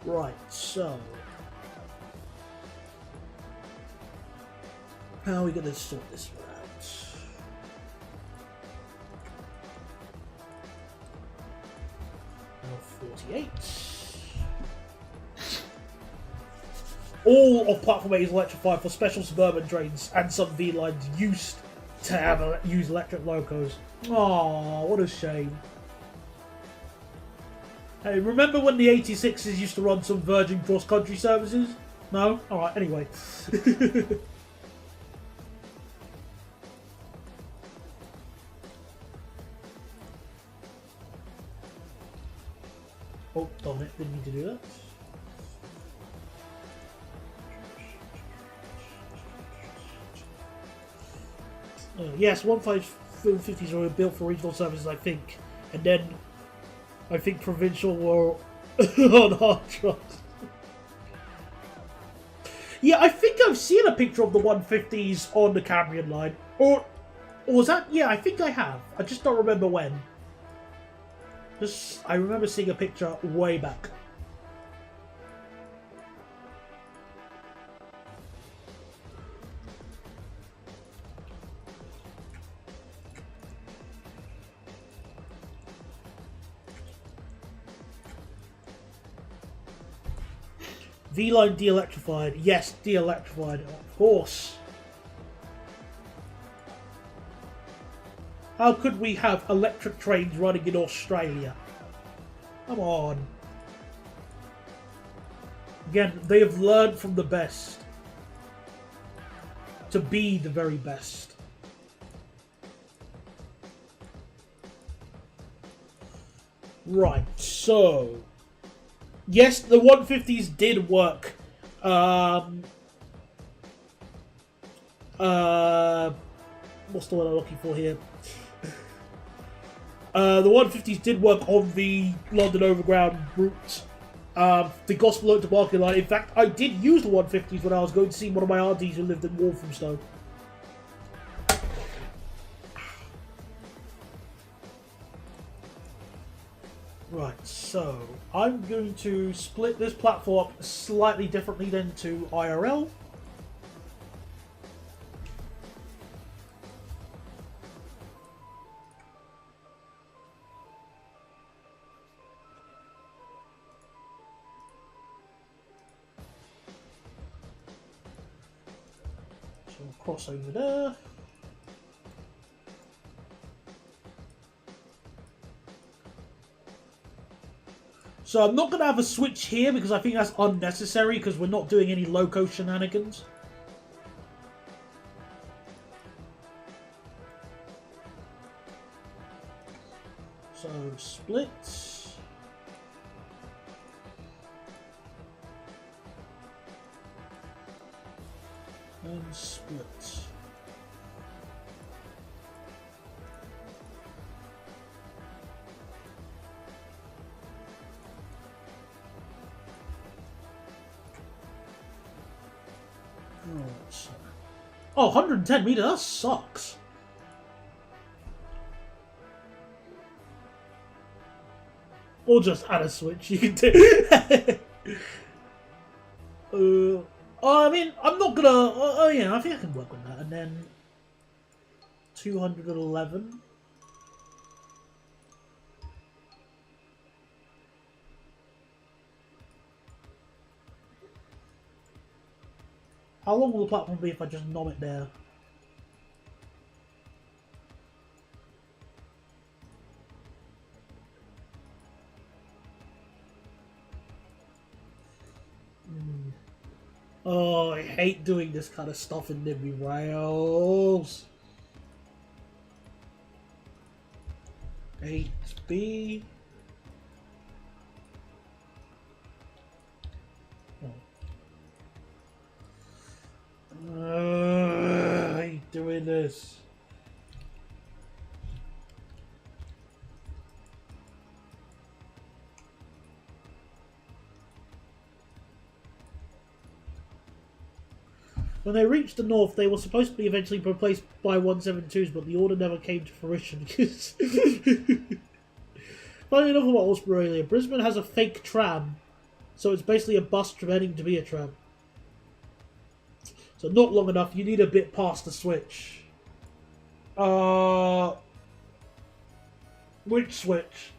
Right, so how are we going to sort this one out? Now 48. All of Platform 8 is electrified for special suburban trains, and some V lines used to use electric locos. Aww, what a shame. Hey, remember when the 86s used to run some Virgin cross-country services? No? Alright, anyway. Oh, darn it, didn't need to do that. Yes, 150s were built for regional services, I think. And then, I think provincial were on hard trust. Yeah, I think I've seen a picture of the 150s on the Cambrian line. Or was that? Yeah, I think I have. I just don't remember when. I remember seeing a picture way back. V-Line de-electrified. Yes, de-electrified. Of course. How could we have electric trains running in Australia? Come on. Again, they have learned from the best to be the very best. Right, so... Yes, the 150s did work. What's the one I'm looking for here? The 150s did work on the London Overground route. The Gospel to Market line. In fact, I did use the 150s when I was going to see one of my aunties who lived in Walthamstow. Right, so I'm going to split this platform up slightly differently than to IRL. So we'll cross over there. So I'm not going to have a switch here because I think that's unnecessary because we're not doing any loco shenanigans. So split. And split. Oh, 110 meters, that sucks. Or just add a switch, you can do. I mean, I'm not gonna. Yeah, I think I can work on that. And then 211. How long will the platform be if I just nom it there? Oh, I hate doing this kind of stuff in Nimby Rails. 8B. I hate doing this. When they reached the north, they were supposed to be eventually replaced by 172s, but the order never came to fruition. Funny enough about Australia, Brisbane has a fake tram, so it's basically a bus pretending to be a tram. So not long enough, you need a bit past the switch. Which switch?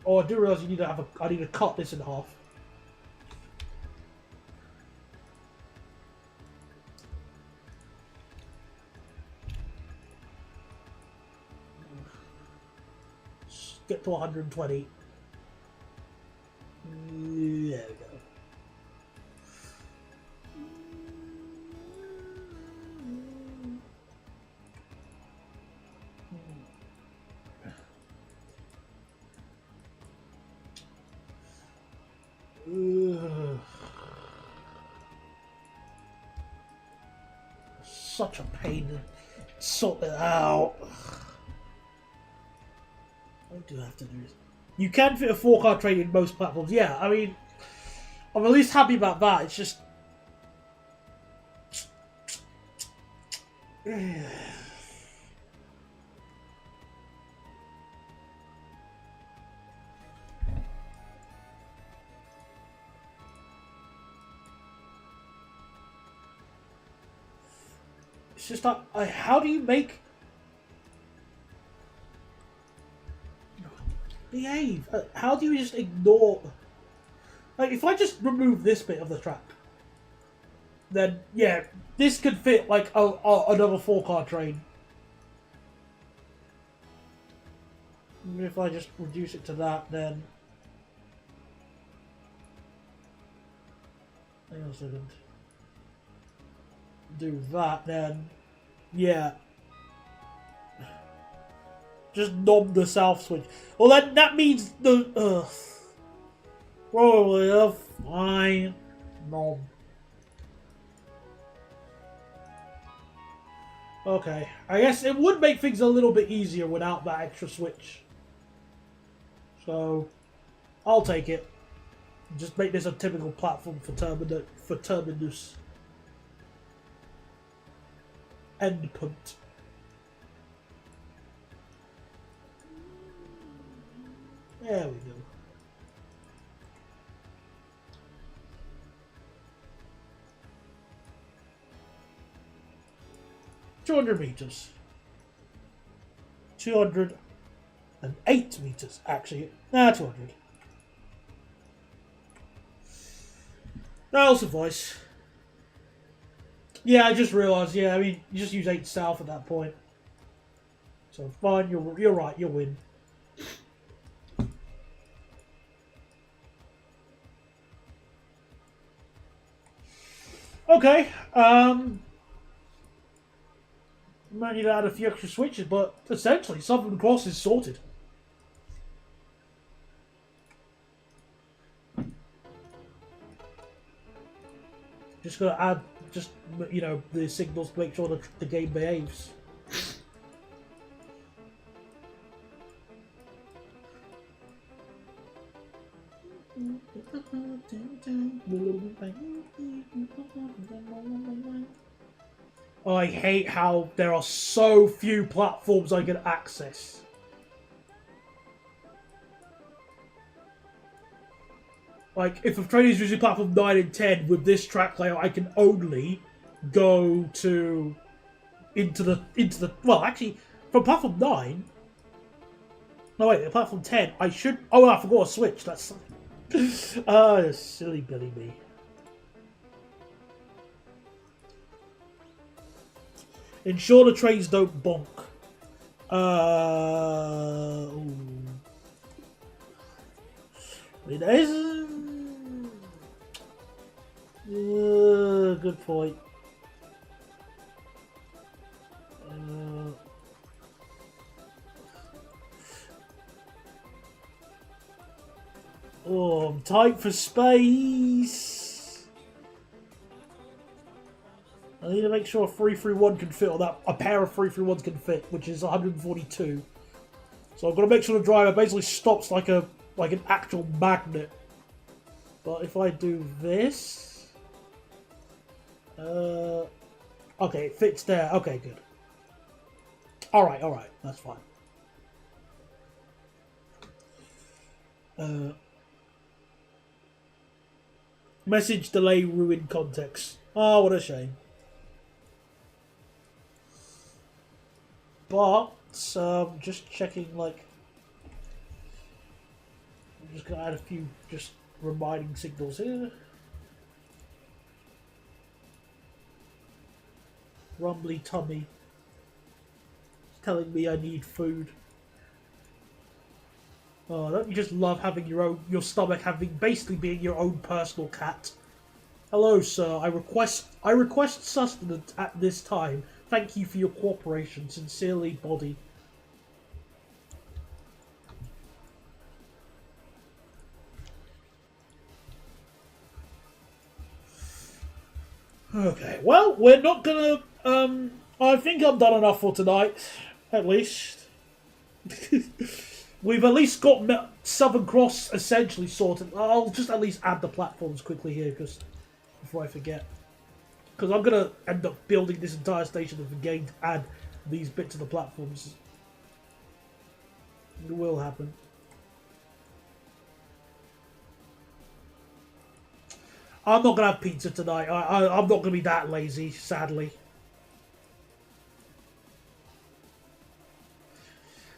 Oh, I do realise you need to have I need to cut this in half. get to 120. There we go. Such a pain to sort it out. What do I have to do? You can fit a 4-car train in most platforms. Yeah, I mean, I'm at least happy about that. It's just... It's just like, how do you make... Behave. How do you just ignore... Like, if I just remove this bit of the track, then, yeah, this could fit, like, another 4-car train. And if I just reduce it to that, then... Hang on a second. Do that, then... Yeah. Just knob the south switch. Well, then that means the... Probably a fine knob. Okay. I guess it would make things a little bit easier without that extra switch. So, I'll take it. Just make this a typical platform for Terminus. Endpoint. There we go. $200 meters. 208 meters, actually. Nah, 200. That'll suffice. Yeah, I just realised, yeah, I mean, you just use 8 south at that point. So, fine, you're right, you'll win. Okay, might need to add a few extra switches, but essentially, Southern Cross is sorted. Just gotta add, you know, the signals to make sure that the game behaves. Oh, I hate how there are so few platforms I can access. Like, if a train is using platform 9 and 10 with this track layout, I can only go to into the well, actually, from platform 9. No wait, platform 10. I should. Oh, I forgot a switch. That's silly Billy me. Ensure the trains don't bonk. It is. Good point. Oh, I'm tight for space. I need to make sure a 331 can fit, or that a pair of 331s can fit, which is 142. So I've got to make sure the driver basically stops like an actual magnet. But if I do this, okay, it fits there. Okay, good. All right, that's fine. Message delay ruined context. Oh, what a shame. But just checking, like, I'm just gonna add a few just reminding signals here. Rumbly tummy. It's telling me I need food. Oh, don't you just love having your stomach having basically being your own personal cat? Hello, sir. I request sustenance at this time. Thank you for your cooperation. Sincerely, Body. Okay, well, we're not gonna, I think I'm done enough for tonight. At least. We've at least got Southern Cross essentially sorted. I'll just at least add the platforms quickly here, before I forget. Because I'm gonna end up building this entire station and forgetting to add these bits of the platforms. It will happen. I'm not gonna have pizza tonight. I'm not gonna be that lazy, sadly.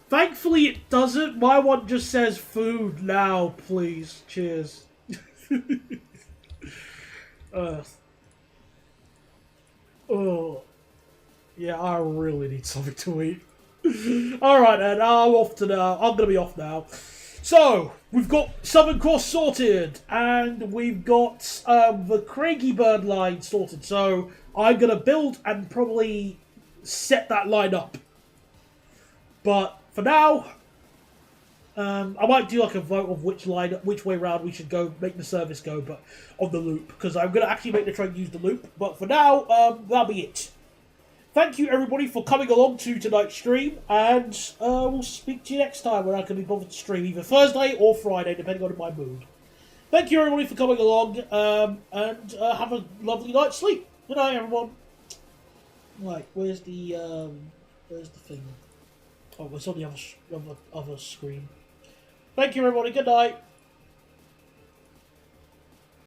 Thankfully, it doesn't. My one just says food now, please. Cheers. uh, oh, yeah, I really need something to eat. Alright then, I'm off to now. I'm gonna be off now. So, we've got Southern Cross sorted, and we've got the Craigie Bird line sorted. So, I'm gonna build and probably set that line up. But for now, I might do like a vote of which way round we should go, make the service go, but on the loop, because I'm gonna actually make the train use the loop. But for now, that'll be it. Thank you everybody for coming along to tonight's stream, and we'll speak to you next time when I can be bothered to stream, either Thursday or Friday, depending on my mood. Thank you everybody for coming along, and have a lovely night's sleep. Good night, everyone. Right, where's the thing? Oh, it's on the other screen. Thank you everybody, good night.